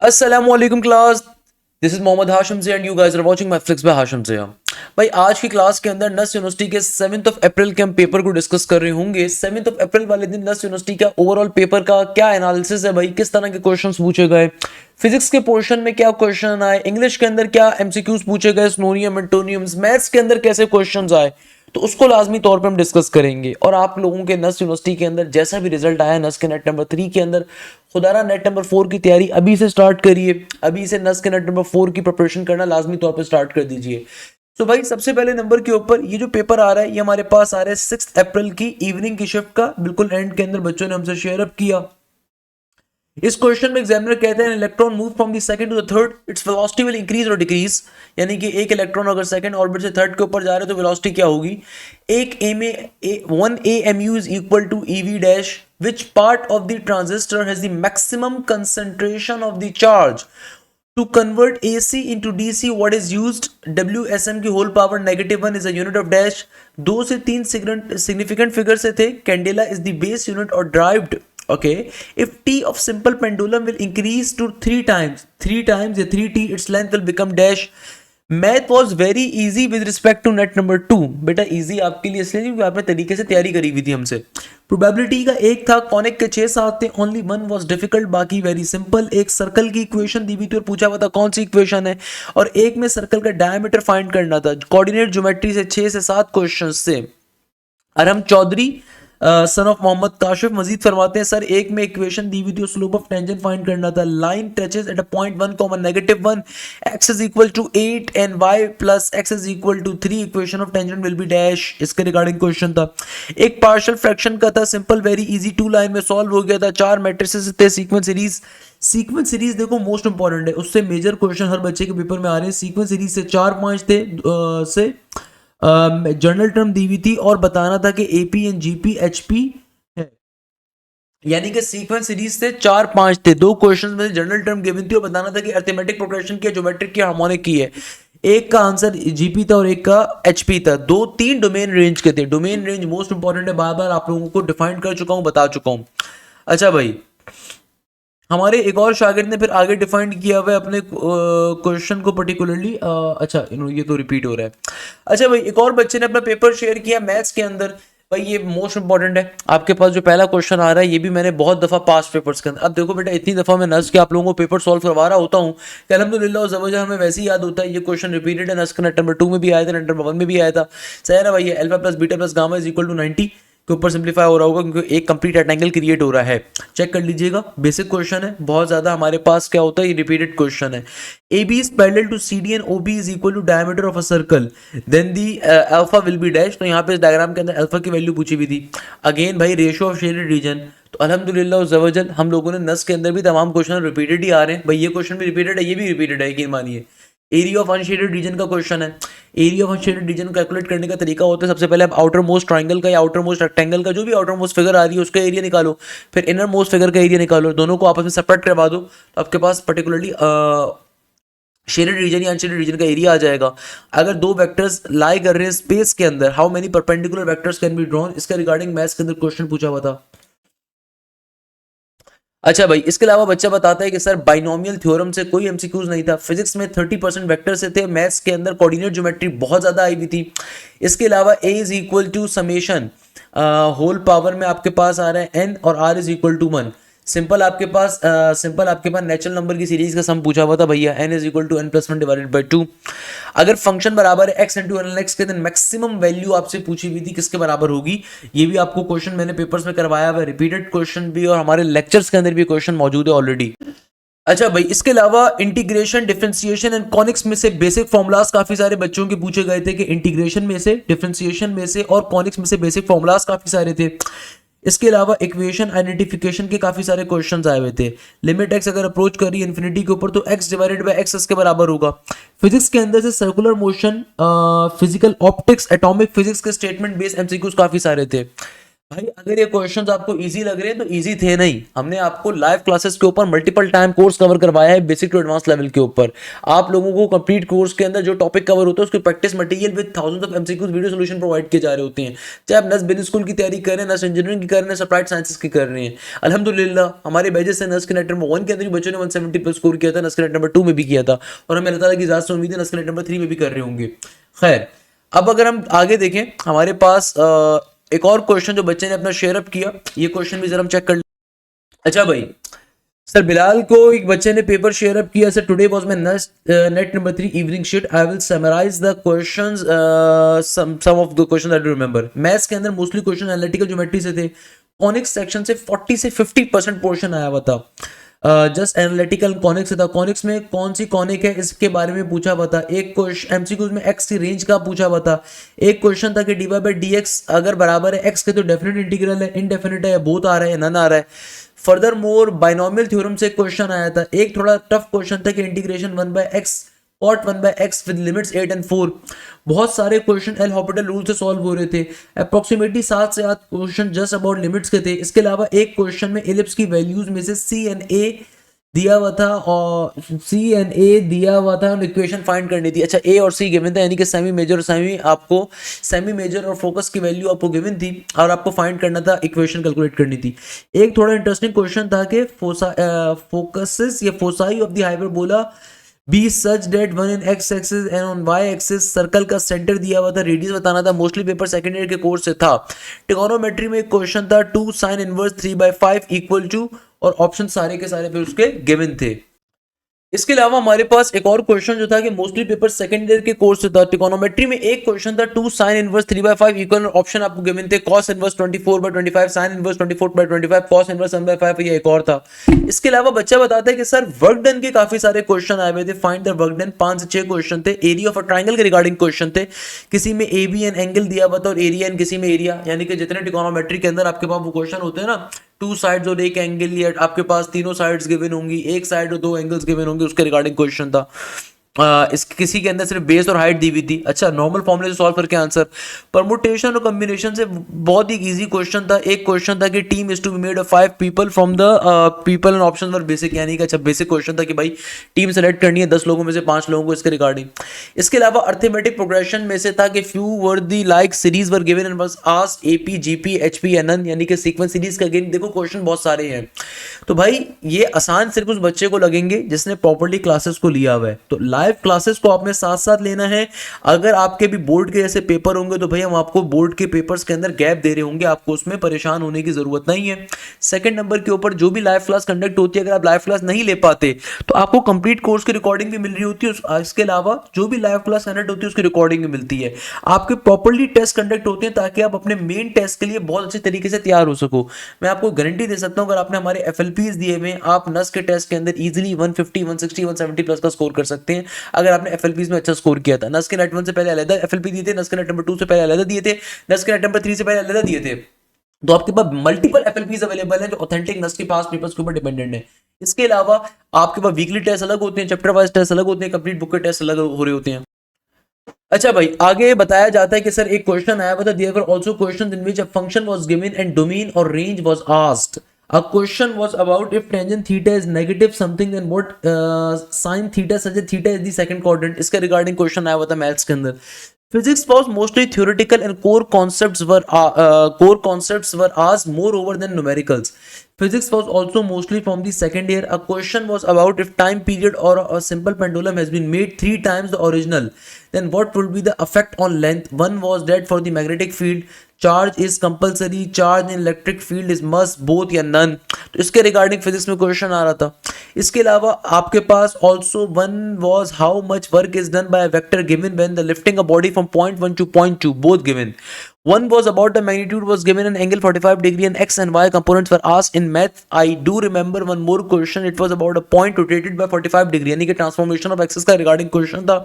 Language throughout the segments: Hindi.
Assalamualaikum class. This is Mohammad Hashim से and you guys are watching my flicks by Hashim से। भाई आज की क्लास के अंदर नस यूनिवर्सिटी के 7th ऑफ अप्रैल के हम पेपर को डिस्कस कर रहे होंगे। 7th ऑफ अप्रैल वाले दिन नस यूनिवर्सिटी का ओवरऑल पेपर का क्या एनालिसिस है भाई, किस तरह के क्वेश्चंस पूछे गए, फिजिक्स के पोर्शन में क्या क्वेश्चन आए, इंग्लिश के अंदर क्या एमसीक्यूज पूछे गए, स्नोनियम एंटोनियम्स, मैथ्स के अंदर कैसे क्वेश्चंस आए, तो उसको लाजमी तौर पे हम डिस्कस करेंगे। और आप लोगों के नस यूनिवर्सिटी के अंदर जैसा भी रिजल्ट आया नस के नेट नंबर 3 के अंदर, खुदारा नेट नंबर 4 की तैयारी अभी से स्टार्ट करिए। अभी से नस के नेट नंबर 4 की प्रिपरेशन करना लाजमी तौर पे स्टार्ट कर दीजिए। तो भाई सबसे पहले नंबर के ऊपर ये जो पेपर आ रहा है ये हमारे पास आ रहा है 6 अप्रैल की इवनिंग की शिफ्ट का, बिल्कुल एंड के अंदर बच्चों ने हमसे शेयर अप किया। इस क्वेश्चन में एग्जामिनर कहते हैं electron move from the second to the third, its velocity will increase और डिक्रीज। यानी कि एक इलेक्ट्रॉन अगर सेकंड ऑर्बिट से थर्ड के ऊपर जा रहे हैं तो वेलोसिटी क्या होगी। एक ए में 1 AMU is equal to EV dash, which part of the transistor has the maximum concentration of the charge to convert AC into DC, what is used? WSM की whole power -1 is a unit of dash। 2 से 3 significant figure से थे। Candela is the base unit or derived। Okay, if T of simple pendulum will increase to 3 times या 3T, its length will become dash। Math was very easy with respect to NET number 2। बेटा इजी आपके लिए इसलिए क्योंकि आपने तरीके से तैयारी करी हुई थी हमसे। प्रोबेबिलिटी का एक था, कॉनिक के 6-7 थे, ओनली वन वॉज डिफिकल्ट, बाकी वेरी सिंपल। एक सर्कल की इक्वेशन दी हुई थी और पूछा हुआ था कौन सी इक्वेशन है, और एक में सर्कल का डायमीटर फाइंड करना था। कोऑर्डिनेट ज्योमेट्री से 6 से 7 क्वेश्चन से। अरहम चौधरी सन ऑफ मोहम्मद काशिफ मजीद फरमाते हैं, सर एक में इक्वेशन दी हुई थी, स्लोप ऑफ टेंजेंट फाइंड करना था। Line touches at a point 1, -1, x is equal to 8 and y plus x is equal to 3, equation of tangent will be dash. इसके रिगार्डिंग क्वेश्चन था। एक पार्शियल फ्रैक्शन का था, सिंपल वेरी इजी, 2 लाइन में सॉल्व हो गया था। 4 मैट्रिसेस थे, सीक्वेंस सीरीज देखो मोस्ट इंपॉर्टेंट है, उससे मेजर क्वेश्चन हर बच्चे के पेपर में आ रहे हैं। सीक्वेंस सीरीज से 4-5 थे, से जर्नल टर्म दी हुई थी और बताना था कि AP एंड GP HP है। यानी कि सीक्वेंस सीरीज से 4-5 थे, 2 क्वेश्चन में जर्नल टर्म गिवन थी और बताना था कि अर्थमेटिक प्रोग्रेशन की, ज्योमेट्रिक की, हार्मोनिक की है। एक का आंसर GP था और एक का HP था। 2-3 डोमेन रेंज के थे। डोमेन रेंज मोस्ट इंपॉर्टेंट है, बार बार आप लोगों को डिफाइन कर चुका हूं, बता चुका हूं। अच्छा भाई, हमारे एक और शागिर्द ने फिर आगे डिफाइन किया हुआ है अपने क्वेश्चन को पर्टिकुलरली। अच्छा ये तो रिपीट हो रहा है। अच्छा भाई, एक और बच्चे ने अपना पेपर शेयर किया मैथ्स के अंदर। भाई ये मोस्ट इंपॉर्टेंट है। आपके पास जो पहला क्वेश्चन आ रहा है ये भी मैंने बहुत दफा पास्ट पेपर्स के अंदर, अब देखो बेटा इतनी दफा मैं नस के आप लोगों को पेपर सॉल्व करवा रहा होता हूँ कि अल्हम्दुलिल्लाह ज़वजल हमें वैसे ही याद होता है। ये क्वेश्चन रिपीटेड है, नस के नेट नंबर 2 में भी आया था, नेट नंबर 1 में भी आया था। सही है ना भाई, alpha plus beta plus gamma is equal to 90 के ऊपर सिंप्लीफाई हो रहा होगा क्योंकि एक कंप्लीट रेक्टेंगल क्रिएट हो रहा है। चेक कर लीजिएगा, बेसिक क्वेश्चन है, बहुत ज्यादा हमारे पास क्या होता है, ये रिपीटेड क्वेश्चन है। AB is parallel to CD and OB is equal to diameter of a circle, then the alpha will be dash। तो यहाँ पे इस डायग्राम के अंदर अल्फा की वैल्यू पूछी हुई थी। अगेन भाई रेशियो ऑफ शेडेड रीजन, तो अल्हम्दुलिल्लाह ज़वजल हम लोगों ने नस के अंदर भी तमाम क्वेश्चन रिपीटेड ही आ रहे हैं। भाई ये क्वेश्चन भी रिपीटेड है, ये भी रिपीटेड है, यकीन मानिए। एरिया ऑफ अनशेडेड रीजन का क्वेश्चन है। Area of unshaded region calculate करने का तरीका होता है, सबसे पहले आप आउटर मोस्ट ट्राइंगल का या आउटर मोस्ट रेक्टेंगल का, जो भी आउटर मोस्ट फिगर आ रही है उसका एरिया निकालो, फिर इनर मोस्ट फिगर का एरिया निकालो, दोनों को आपस में सेपरेट करवा दो, तो आपके पास पर्टिकुलरली शेडेड रीजन या अनशेडेड रीजन का एरिया आ जाएगा। अगर 2 वेक्टर्स लाई कर रहे हैं स्पेस के अंदर, how many perpendicular vectors can be drawn, इसका रिगार्डिंग मैथ्स के अंदर क्वेश्चन पूछा हुआ था। अच्छा भाई, इसके अलावा बच्चा बताता है कि सर बाइनोमियल थ्योरम से कोई एमसीक्यूज नहीं था। फिजिक्स में 30% वेक्टर से थे, मैथ्स के अंदर कोऑर्डिनेट ज्योमेट्री बहुत ज्यादा आई हुई थी। इसके अलावा A is equal to summation whole power में आपके पास आ रहा है n और r is equal to 1। Simple आपके पास नेचुरल नंबर की सीरीज का सम पूछा हुआ था भैया, n is equal to n+1 divided by 2। अगर फंक्शन बराबर है x इंटू ln x के, दिन मैक्सिमम वैल्यू आपसे पूछी हुई थी किसके बराबर होगी। ये भी आपको क्वेश्चन मैंने पेपर्स में करवाया हुआ है, रिपीटेड क्वेश्चन भी, और हमारे लेक्चर्स के अंदर भी क्वेश्चन मौजूद है ऑलरेडी। अच्छा भाई, इसके अलावा इंटीग्रेशन, डिफरेंशिएशन एंड कॉनिक्स में से बेसिक फॉर्मुलाज काफी सारे बच्चों के पूछे गए थे कि इंटीग्रेशन में से, डिफरेंशिएशन में से और कॉनिक्स में से बेसिक फॉर्मुलाज काफी सारे थे। इसके अलावा इक्वेशन आइडेंटिफिकेशन के काफी सारे क्वेश्चंस आए हुए थे। लिमिट x अगर अप्रोच करी इन्फिनिटी के ऊपर तो x डिवाइडेड बाय x इसके बराबर होगा। फिजिक्स के अंदर से circular motion, physical optics, atomic physics के स्टेटमेंट बेस्ड एमसीक्यूज काफी सारे थे। भाई अगर ये क्वेश्चंस आपको इजी लग रहे हैं तो इजी थे नहीं, हमने आपको लाइव क्लासेस के ऊपर मल्टीपल टाइम कोर्स कवर करवाया है बेसिक टू एडवांस लेवल के ऊपर। आप लोगों को कंप्लीट कोर्स के अंदर जो टॉपिक कवर होता है उसकी practice material with thousands of MCQs video solution provide किए जा रहे होते हैं। चाहे आप नर्स बिजनेस स्कूल की तैयारी कर रहे हैं, नर्स इंजीनियरिंग की कर रहे हैं, अप्लाइड साइंसेस की कर रहे हैं, अल्हम्दुलिल्लाह हमारे बैचेस से नर्स के नेट नंबर 1 के अंदर भी बच्चों ने 170 प्लस स्कोर किया था, नर्स के नेट नंबर 2 में भी किया था, और हमें अल्लाह ताला की ज़ात से उम्मीद है नर्स के नेट नंबर 3 में भी कर रहे होंगे। खैर, अब अगर हम आगे देखें, हमारे पास एक और क्वेश्चन जो बच्चे ने अपना शेयर अप किया, ये क्वेश्चन भी जरा हम चेक कर लें। अच्छा भाई, सर बिलाल को एक बच्चे ने पेपर शेयर अप किया, sir today was my NET number 3 evening sheet, I will summarise the questions, some of the question I do remember. Maths के अंदर मोस्टली क्वेश्चन एनालिटिकल ज्योमेट्री से थे, कॉनिक्स सेक्शन से 40 से 50% पोर्शन आया हुआ था, जस्ट एनालिटिकल कॉनिक्स से था। कॉनिक्स में कौन सी कॉनिक है इसके बारे में पूछा हुआ था। एक क्वेश्चन एमसीक्यूज में एक्स की रेंज का पूछा हुआ था। एक क्वेश्चन था कि D Y by D X अगर बराबर है एक्स के तो डेफिनेट इंटीग्रल है, इनडेफिनेट है, या बोथ आ रहा है, नन आ रहा है। फर्दर मोर बाइनोमियल थ्योरम से क्वेश्चन आया था। एक थोड़ा टफ क्वेश्चन था कि integration 1 by X cot 1 by X with limits 8 and 4। बहुत सारे क्वेश्चन एल हॉपिटल रूल से सॉल्व हो रहे थे। अप्रोक्सीमेटली 7 से 8 क्वेश्चन जस्ट अबाउट लिमिट्स के थे। इसके अलावा एक क्वेश्चन में एलिप्स की वैल्यूज में से सी एंड ए दिया हुआ था, और सी एंड ए दिया हुआ था, इक्वेशन फाइंड करनी थी। अच्छा, ए और सी गिवन था, यानी कि सेमी मेजर और सेमी, आपको सेमी मेजर और फोकस की वैल्यू आपको गिवन थी और आपको फाइंड करना था, इक्वेशन कैलकुलेट करनी थी। एक थोड़ा इंटरेस्टिंग क्वेश्चन था कि फोकसेस या foci of the hyperbola be such that one in X axis and on Y axis circle का सेंटर दिया हुआ था, रेडियस बताना था। मोस्टली पेपर सेकंड ईयर के कोर्स से था। ट्रिगोनोमेट्री में एक क्वेश्चन था 2 साइन इनवर्स 3/5 इक्वल टू, और ऑप्शन सारे के सारे पे उसके गिवन थे। इसके अलावा हमारे पास एक और क्वेश्चन जो था कि मोस्टली पेपर सेकंड ईयर के कोर्स से था। ट्रिगोनोमेट्री में एक क्वेश्चन था 2 साइन इनवर्स 3/5 इक्वल, ऑप्शन आपको गिवन थे cos inverse 24/25, sine inverse 24/25, cos inverse 1/5, या एक और था। इसके अलावा बच्चा बताता है कि सर वर्क डन के काफी सारे क्वेश्चन आए हुए थे, फाइंड द वर्क डन 5 से 6 क्वेश्चन थे। एरिया ऑफ अ ट्राइंगल के रिगार्डिंग क्वेश्चन थे, किसी में ए बी एन एंगल दिया हुआ था और एरिया एन किसी में एरिया, यानी कि जितने ट्रिगोनोमेट्री के अंदर आपके पास वो क्वेश्चन होते हैं ना, 2 साइड्स और एक एंगल, या आपके पास तीनों साइड्स गिवन होंगी, एक साइड और 2 एंगल्स गिवन होंगे, उसके रिगार्डिंग क्वेश्चन था। इस किसी के अंदर सिर्फ बेस और हाइट दी हुई थी। अच्छा, नॉर्मल फॉर्मूले से सॉल्व करके आंसर। परमुटेशन और कॉम्बिनेशन से बहुत ही इजी क्वेश्चन था। एक क्वेश्चन था कि team is to be made of 5 people from the people and option were basic, यानी कि अच्छा बेसिक क्वेश्चन था कि भाई टीम सेलेक्ट करनी है 10 लोगों में से 5 लोगों को, इसके रिगार्डिंग। इसके अलावा अर्थमेटिक प्रोग्रेशन में से था कि few were the like series were given and was asked AP GP HP NN, यानी कि सीक्वेंस सीरीज का। अगेन देखो क्वेश्चन बहुत सारे हैं, तो भाई ये आसान सिर्फ उस बच्चे को लगेंगे जिसने प्रॉपर्ली क्लासेस को लिया हुआ है। तो लाइव क्लासेस को आपने साथ साथ लेना है। अगर आपके भी बोर्ड के जैसे पेपर होंगे तो भाई हम आपको बोर्ड के पेपर्स के अंदर गैप दे रहे होंगे, आपको उसमें परेशान होने की जरूरत नहीं है। सेकंड नंबर के ऊपर जो भी लाइव क्लास कंडक्ट होती है, अगर आप लाइव क्लास नहीं ले पाते तो आपको कंप्लीट कोर्स की रिकॉर्डिंग भी मिल रही होती है। इसके अलावा जो भी लाइव क्लास कंडक्ट होती है उसकी रिकॉर्डिंग भी मिलती है। आपके प्रॉपर्ली टेस्ट कंडक्ट होते हैं ताकि आप अपने मेन टेस्ट के लिए बहुत अच्छे तरीके से तैयार हो सको। मैं आपको गारंटी दे सकता हूं, अगर आपने हमारे एफएलपीज दिए हुए, आप नस के टेस्ट के अंदर इजीली 150 160 170 प्लस का स्कोर कर सकते हैं अगर आपने एफएलपीज में अच्छा स्कोर किया था। नस के नेट 1 से पहले अलग एफएलपी दिए थे, नस के नेट नंबर 2 से पहले अलग दिए थे, नस के नेट नंबर 3 से पहले अलग दिए थे। तो आपके पास मल्टीपल एफएलपीज अवेलेबल हैं जो ऑथेंटिक नस के पास पेपर्स के ऊपर डिपेंडेंट है। इसके अलावा आपके पास वीकली टेस्ट अलग होते हैं, चैप्टर वाइज टेस्ट अलग होते हैं, कंप्लीट बुक के टेस्ट अलग हो रहे होते हैं। अच्छा भाई, आगे बताया जाता है कि सर एक क्वेश्चन आया हुआ था, there were also questions in which a function was given and domain और range was asked. A question was about if tangent theta is negative something then what sin theta such that theta is the second quadrant। इसके रिगार्डिंग क्वेश्चन आया हुआ था मैथ्स के अंदर। Physics was mostly theoretical and core concepts were asked more over than numericals। Physics was also mostly from the second year। A question was about if time period or a simple pendulum has been made 3 times the original, then what will be the effect on length। One was that for the magnetic field charge is compulsory, charge in electric field is must, both या नन। तो इसके रिगार्डिंग फिजिक्स में क्वेश्चन आ रहा था। इसके अलावा आपके पास also one was how much work is done by vector given when the lifting a body from point 1 to point 2, both given. One was about the magnitude was given an angle 45 degree and x and y components were asked in math। I do remember one more question, it was about a point rotated by 45 degree, यानी कि ट्रांसफॉर्मेशन ऑफ एक्सिस का रिगार्डिंग क्वेश्चन था।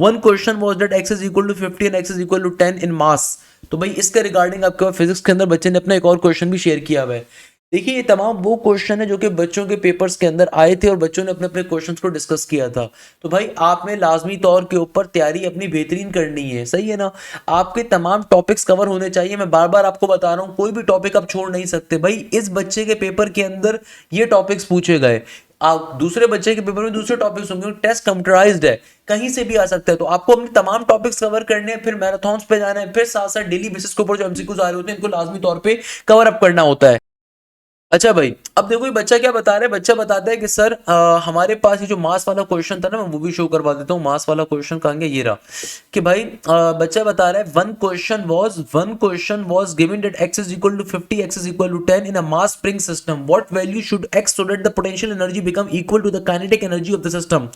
One question was that x is equal to 50 and x is equal to 10 in mass। तो भाई इसके रिगार्डिंग आपके पास फिजिक्स के अंदर बच्चे ने अपना एक और क्वेश्चन भी शेयर किया हुआ है। देखिए ये तमाम वो क्वेश्चन है जो कि बच्चों के पेपर्स के अंदर आए थे और बच्चों ने अपने अपने क्वेश्चंस को डिस्कस किया था। तो भाई आपने लाजमी तौर के ऊपर तैयारी अपनी बेहतरीन करनी है, सही है ना। आपके तमाम टॉपिक्स कवर होने चाहिए। मैं बार बार आपको बता रहा हूँ, कोई भी टॉपिक आप छोड़ नहीं सकते। भाई इस बच्चे के पेपर के अंदर ये टॉपिक्स पूछे गए, आप दूसरे बच्चे के पेपर में दूसरे टॉपिक्स होंगे, टेस्ट कंप्यूटराइज्ड है, कहीं से भी आ सकता है। तो आपको अपने तमाम टॉपिक्स कवर करने हैं, फिर मैराथन्स पे जाना है, फिर साथ साथ डेली बेसिस के ऊपर जो एमसीक्यूज आ रहे होते हैं इनको लाजमी तौर पे कवर अप करना होता है। अच्छा भाई, अब देखो ये बच्चा क्या बता रहा है। बच्चा बताता है कि सर हमारे पास ये जो मास वाला क्वेश्चन था ना, मैं वो भी शो करवा देता हूँ। मास वाला क्वेश्चन कहाँ गया, ये रहा। कि भाई बच्चा बता रहा है one question was given that x is equal to 50, x is equal to 10 in a mass spring system. What value should x so that the potential energy become equal to the kinetic energy of the system.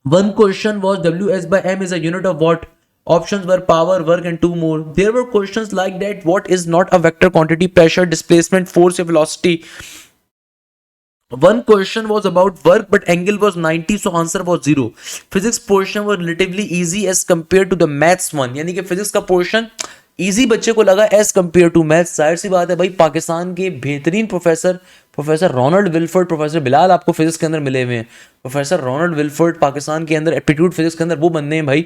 One question was Ws by m is a unit of what? Options were power, work, and two more. There were questions like that. What is not a vector quantity? Pressure, displacement, force, or velocity. One question was about work, but angle was 90, so answer was 0. Physics portion was relatively easy as compared to the maths one. यानी कि फिजिक्स का पोर्शन इजी बच्चे को लगा एज कंपेयर टू मैथ्स। जाहिर सी बात है भाई, पाकिस्तान के बेहतरीन professor Ronald Wilfred, professor Bilal आपको फिजिक्स के अंदर मिले हुए हैं। प्रोफेसर रोनाल्ड विल्फर्ड पाकिस्तान के अंदर एप्टीट्यूड फिजिक्स के अंदर वो बनने हैं भाई,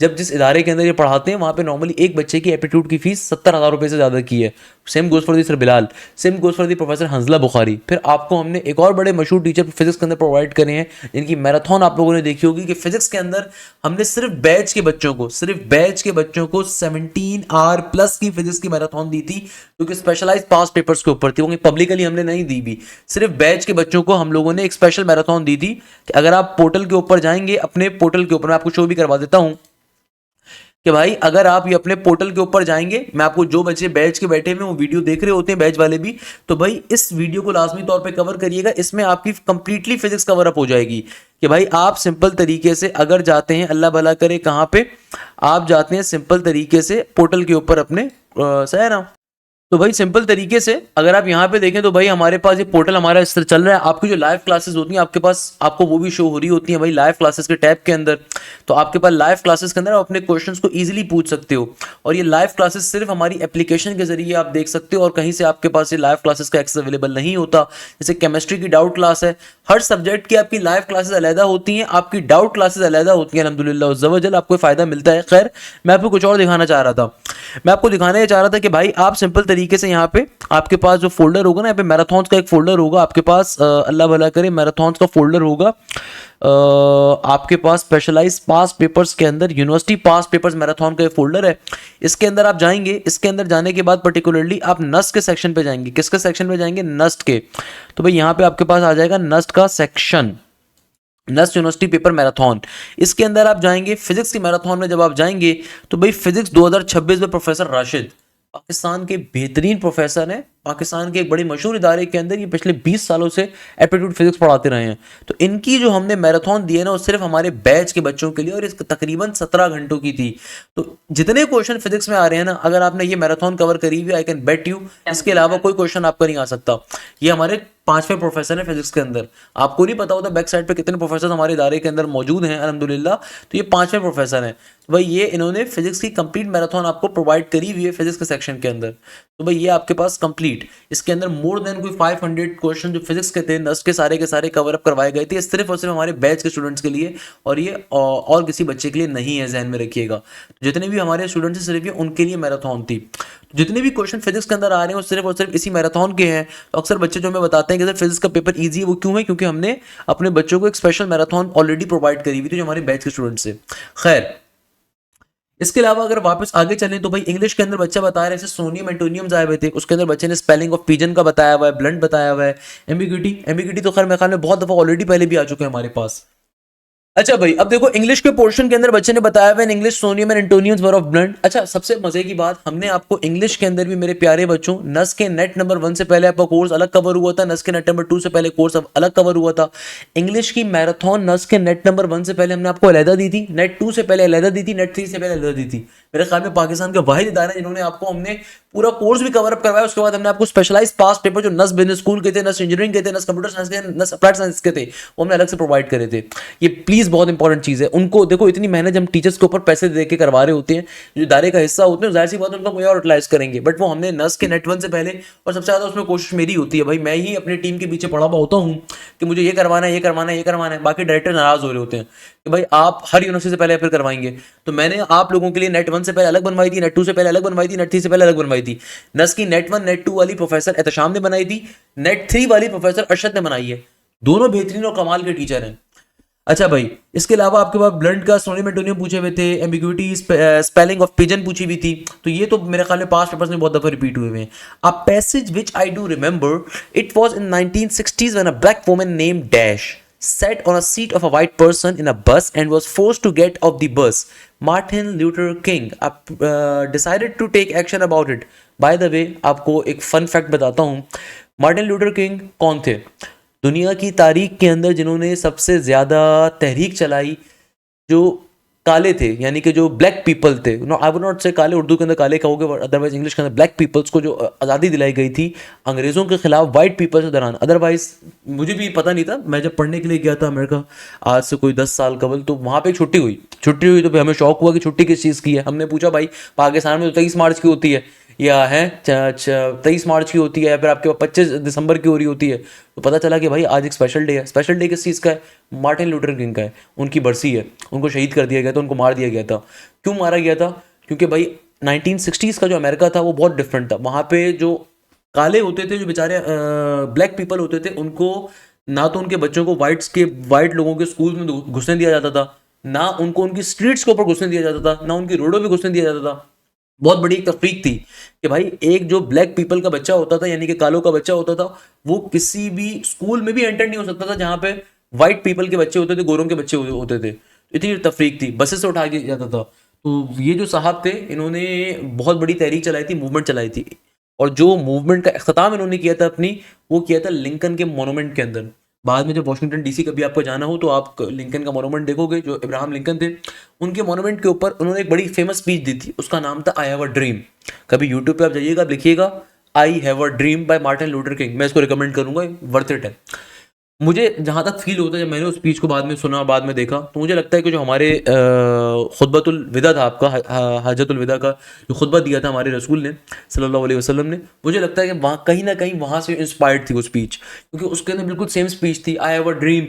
जब जिस इदारे के अंदर ये पढ़ाते हैं वहाँ पे नॉर्मली एक बच्चे की एप्टीट्यूड की फीस 70,000 रुपये से ज़्यादा की है। Same goes for the sir Bilal, same goes for the professor Hanzala Bukhari. फिर आपको हमने एक और बड़े मशहूर टीचर फिजिक्स के अंदर प्रोवाइड करे हैं, जिनकी मैराथन आप लोगों ने देखी होगी। कि फिजिक्स के अंदर हमने सिर्फ बैच के बच्चों को 17 आर प्लस की फिजिक्स की मैराथन दी थी, जो कि स्पेशलाइज पास पेपर्स के ऊपर थी। वो पब्लिकली हमने नहीं दी भी, सिर्फ बैच के बच्चों को हम लोगों ने एक स्पेशल मैराथन दी थी। कि अगर आप पोर्टल के ऊपर जाएंगे, अपने पोर्टल के ऊपर मैं आपको शो भी करवा देता हूं कि भाई अगर आप ये अपने पोर्टल के ऊपर जाएंगे, मैं आपको जो बच्चे बैच के बैठे हुए वो वीडियो देख रहे होते हैं बैच वाले भी, तो भाई इस वीडियो को लाजमी तौर पे कवर करिएगा। इसमें आपकी कंप्लीटली फिजिक्स कवर अप हो जाएगी। कि भाई आप सिंपल तरीके से अगर जाते हैं, अल्लाह भला करे, कहाँ पे आप जाते हैं सिंपल तरीके से पोर्टल के ऊपर अपने, सही है ना। तो भाई सिंपल तरीके से अगर आप यहाँ पे देखें तो भाई हमारे पास ये पोर्टल हमारा इस तरह चल रहा है। आपकी जो लाइव क्लासेस होती हैं आपके पास, आपको वो भी शो हो रही होती हैं भाई लाइव क्लासेस के टैब के अंदर। तो आपके पास लाइव क्लासेस के अंदर आप अपने क्वेश्चंस को इजीली पूछ सकते हो। और ये लाइव क्लासेस सिर्फ हमारी एप्लीकेशन के जरिए आप देख सकते हो, और कहीं से आपके पास ये लाइव क्लासेस का एक्सेस अवेलेबल नहीं होता। जैसे केमिस्ट्री की डाउट क्लास है, हर सब्जेक्ट की आपकी लाइव क्लासेस अलहदा होती हैं, आपकी डाउट क्लासेस अलहदा होती हैं। अल्हम्दुलिल्लाह ज़वजल आपको फ़ायदा मिलता है। खैर मैं आपको कुछ और दिखाना चाह रहा था। मैं आपको दिखाना ये चाह रहा था कि भाई आप सिंपल तरीके से यहाँ पे आपके पास जो फोल्डर होगा ना, यहाँ पे मैराथन्स का एक फोल्डर होगा आपके पास, अल्लाह भला करे, मैराथन्स का फोल्डर होगा आपके पास। स्पेशलाइज पास पेपर्स के अंदर यूनिवर्सिटी पास पेपर्स मैराथन का ये फोल्डर है। इसके अंदर आप जाएंगे, इसके अंदर जाने के बाद पर्टिकुलरली आप नस्ट के सेक्शन पे जाएंगे। किसके सेक्शन पे जाएंगे? नस्ट के। तो भाई यहाँ पे आपके पास आ जाएगा नस्ट का सेक्शन, नस्ट यूनिवर्सिटी पेपर मैराथन। इसके अंदर आप जाएंगे फिजिक्स की मैराथन में। जब आप जाएंगे तो भाई फिजिक्स 2026 में प्रोफेसर राशिद पाकिस्तान के बेहतरीन प्रोफेसर हैं। पाकिस्तान के एक बड़े मशहूर इदारे के अंदर ये पिछले 20 सालों से एप्टीट्यूड फिजिक्स पढ़ाते रहे हैं। तो इनकी जो हमने मैराथन दी है ना, वो सिर्फ हमारे बैच के बच्चों के लिए, और इस तकरीबन 17 घंटों की थी। तो जितने क्वेश्चन फिजिक्स में आ रहे हैं ना, अगर आपने ये मैराथन कवर करी हुई, आई कैन बेट यू इसके अलावा कोई क्वेश्चन आपका नहीं आ सकता। ये हमारे 5वें प्रोफेसर हैं फिजिक्स के अंदर। आपको नहीं पता होता बैक साइड पे कितने प्रोफेसर हमारे इदारे के अंदर मौजूद हैं, अल्हम्दुलिल्लाह। तो ये 5वें प्रोफेसर हैं। तो भाई ये इन्होंने फिजिक्स की कंप्लीट मैराथन आपको प्रोवाइड करी हुई है फिजिक्स के सेक्शन के अंदर। तो भाई ये आपके पास कंप्लीट, इसके अंदर मोर देन कोई 500 क्वेश्चन जो फिजिक्स के थे नस्ट के सारे कवर अप करवाए गए थे। सिर्फ और सिर्फ हमारे बैच के स्टूडेंट्स के लिए, और ये और किसी बच्चे के लिए नहीं है, जहन में रखिएगा। जितने भी हमारे स्टूडेंट्स हैं सिर्फ ये उनके लिए मैराथन थी। जितने भी क्वेश्चन फिजिक्स के अंदर आ रहे हैं वो सिर्फ और सिर्फ इसी मैराथन के हैं। तो अक्सर बच्चे जो हमें बताते हैं कि सर फिजिक्स का पेपर ईजी है, वो क्यों है? क्योंकि हमने अपने बच्चों को एक स्पेशल मैराथन ऑलरेडी प्रोवाइड करी हुई थी जो हमारे बैच के स्टूडेंट्स से। खैर इसके अलावा अगर वापस आगे चलें तो भाई इंग्लिश के अंदर बच्चा बता रहे हैं जैसे सोनियम एंटोनियम्स आए हुए थे, उसके अंदर बच्चे ने स्पेलिंग ऑफ पिजन का बताया हुआ है, ब्लंट बताया हुआ है। एम्बिग्यूटी तो खैर मेरे ख्याल में बहुत दफा ऑलरेडी पहले भी आ चुके हैं हमारे पास। अच्छा भाई अब देखो इंग्लिश के पोर्शन के अंदर बच्चे ने बताया हुआ है English synonyms and antonyms were of blunt. अच्छा सबसे मजे की बात, हमने आपको इंग्लिश के अंदर भी मेरे प्यारे बच्चों नस के नेट नंबर 1 से पहले आपका कोर्स अलग कवर हुआ था, नस के नेट नंबर 2 से पहले कोर्स अलग कवर हुआ था। इंग्लिश की मैराथन नस के नेट नंबर 1 से पहले हमने आपको अलहदा दी थी, नेट 2 से पहले अलहदा दी थी, नेट 3 से पहले अलहदा दी थी। मेरे ख्याल में पाकिस्तान का वाहिद इदारा है जिन्होंने आपको हमने पूरा कोर्स भी कवर अप करवाया। उसके बाद हमने आपको स्पेशलाइज पास पेपर जो नस बिजनेस स्कूल के थे, नस इंजीनियरिंग के थे, नस कंप्यूटर साइंस के, नस अप्लाइड साइंस के थे, वो हमने अलग से प्रोवाइड करे थे। ये प्लीज बहुत इंपॉर्टेंट चीज है। उनको देखो, इतनी मेहनत हम टीचर्स के ऊपर पैसे दे के करवा रहे होते हैं, जो इदारे का हिस्सा होते हैं, जाहिर सी बात है उनका कोई और यूटिलाइज करेंगे, बट वो हमने नस के नेट वन से पहले, और सबसे ज्यादा उसमें कोशिश मेरी होती है भाई, मैं ही अपनी टीम के पीछे पड़ा हुआ होता हूँ कि मुझे ये करवाना है, ये करवाना है, ये करवाना है। बाकी डायरेक्टर नाराज हो रहे होते हैं कि भाई आप हर यूनिवर्सिटी से पहले फिर करवाएंगे। तो मैंने आप लोगों के लिए नेट वन से पहले अलग बनवाई थी, नेट टू से पहले अलग बनवाई थी, नेट थ्री से पहले अलग बनवाई थी। नस की नेट वन नेट टू वाली प्रोफेसर एहतशाम ने बनाई थी, नेट थ्री वाली प्रोफेसर अरशद ने बनाई है। दोनों बेहतरीन और कमाल के टीचर हैं। अच्छा भाई, इसके अलावा आपके पास ब्लंट का सोनियम एंटोनियम पूछे हुए थे, एम्बिग्यूटी स्पेलिंग ऑफ पिजन पूछी हुई थी। तो ये तो मेरे ख्याल में पास्ट पेपर्स में बहुत दफा रिपीट हुए हैं। A passage which I do remember, it was in 1960s when a black woman name dash sat on a seat of a white person in a bus and was forced to get off the bus. Martin Luther King decided to take action about it. By the way, आपको एक फन फैक्ट बताता हूँ। मार्टिन लूथर किंग कौन थे? दुनिया की तारीख के अंदर जिन्होंने सबसे ज़्यादा तहरीक चलाई, जो काले थे, यानी कि जो ब्लैक पीपल थे, नो आई वुड नॉट से काले, उर्दू के अंदर काले कहोगे, अदरवाइज इंग्लिश के अंदर ब्लैक पीपल्स को जो आज़ादी दिलाई गई थी अंग्रेज़ों के खिलाफ वाइट पीपल के दौरान। अदरवाइज मुझे भी पता नहीं था, मैं जब पढ़ने के लिए गया था अमेरिका आज से कोई 10 साल कबल, तो वहाँ पे एक छुट्टी हुई तो फिर हमें शौक हुआ कि छुट्टी किस चीज़ की है। हमने पूछा भाई पाकिस्तान में तो 23 मार्च की होती है, या है 23 मार्च की होती है, या फिर आपके पास 25 दिसंबर की हो रही होती है। तो पता चला कि भाई आज एक स्पेशल डे है। स्पेशल डे किस चीज़ का है? मार्टिन लूथर किंग का है। उनकी बरसी है, उनको शहीद कर दिया गया था, उनको मार दिया गया था। क्यों मारा गया था? क्योंकि भाई 1960s का जो अमेरिका था वो बहुत डिफरेंट था। वहाँ पे जो काले होते थे, जो बेचारे ब्लैक पीपल होते थे, उनको ना तो उनके बच्चों को वाइट लोगों के स्कूल में घुसने दिया जाता था, ना उनको उनकी स्ट्रीट्स के ऊपर घुसने दिया जाता था, ना उनकी रोडों पे घुसने दिया जाता था। बहुत बड़ी एक तफरीक थी कि भाई एक जो ब्लैक पीपल का बच्चा होता था, यानी कि कालों का बच्चा होता था, वो किसी भी स्कूल में भी एंटर नहीं हो सकता था जहाँ पे वाइट पीपल के बच्चे होते थे, गोरों के बच्चे होते थे। इतनी तफरीक थी, बसेस से उठा दिया जाता था। तो ये जो साहब थे, इन्होंने बहुत बड़ी तहरीक चलाई थी, मूवमेंट चलाई थी। और जो मूवमेंट का अख्ताम इन्होंने किया था अपनी, वो किया था लिंकन के मोनूमेंट के अंदर। बाद में जब वॉशिंगटन डीसी कभी आपको जाना हो तो आप लिंकन का मोनूमेंट देखोगे, जो इब्राहम लिंकन थे, उनके मोनूमेंट के ऊपर उन्होंने एक बड़ी फेमस स्पीच दी थी। उसका नाम था आई हैव अ ड्रीम। कभी यूट्यूब पे आप जाइएगा, आप लिखिएगा I have a dream by Martin Luther King, मैं इसको रिकमेंड करूंगा, वर्थ इट है। मुझे जहाँ तक फील होता है, जब मैंने उस स्पीच को बाद में सुना, बाद में देखा, तो मुझे लगता है कि जो हमारे खुतबतुल विदा था आपका, हजतुल विदा का जो खुतबा दिया था हमारे रसूल ने सल्लल्लाहु अलैहि वसल्लम ने, मुझे लगता है कि वहाँ कहीं ना कहीं वहाँ से इंस्पायर्ड थी वो स्पीच, क्योंकि उसके अंदर बिल्कुल सेम स्पीच थी, आई हैव अ ड्रीम,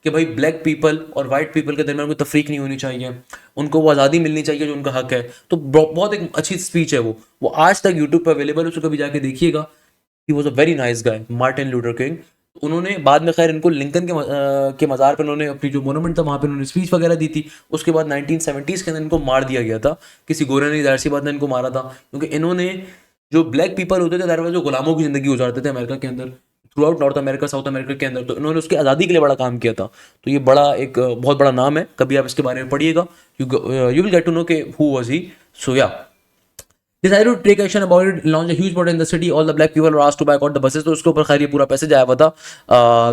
कि भाई ब्लैक पीपल और वाइट पीपल के दरमियान कोई तफरीक नहीं होनी चाहिए, उनको वो आज़ादी मिलनी चाहिए जो उनका हक है। तो बहुत एक अच्छी स्पीच है वो आज तक यूट्यूब पर अवेलेबल है, उसको कभी जाके देखिएगा। He was a very nice guy, Martin Luther king. उन्होंने बाद में खैर इनको लिंकन के मज़ार पर उन्होंने अपनी जो मोनूमेंट था वहाँ पे उन्होंने स्पीच वगैरह दी थी। उसके बाद 1970s के अंदर इनको मार दिया गया था, किसी गोरे ने जाहिर सी बात ने इनको मारा था, क्योंकि इन्होंने जो ब्लैक पीपल होते थे दरअसल जो गुलामों की ज़िंदगी गुजारते थे अमेरिका के अंदर, through out north America, south America के अंदर, तो इन्होंने उसकी आज़ादी के लिए बड़ा काम किया था। तो ये बड़ा एक बहुत बड़ा नाम है, कभी आप इसके बारे में पढ़िएगा, you will get to know के who was he. So yeah decided to take action about it, launch a huge protest in the city, all the black people were asked to boycott the buses। तो उसके ऊपर खैर ये पूरा पैसेज आया हुआ था।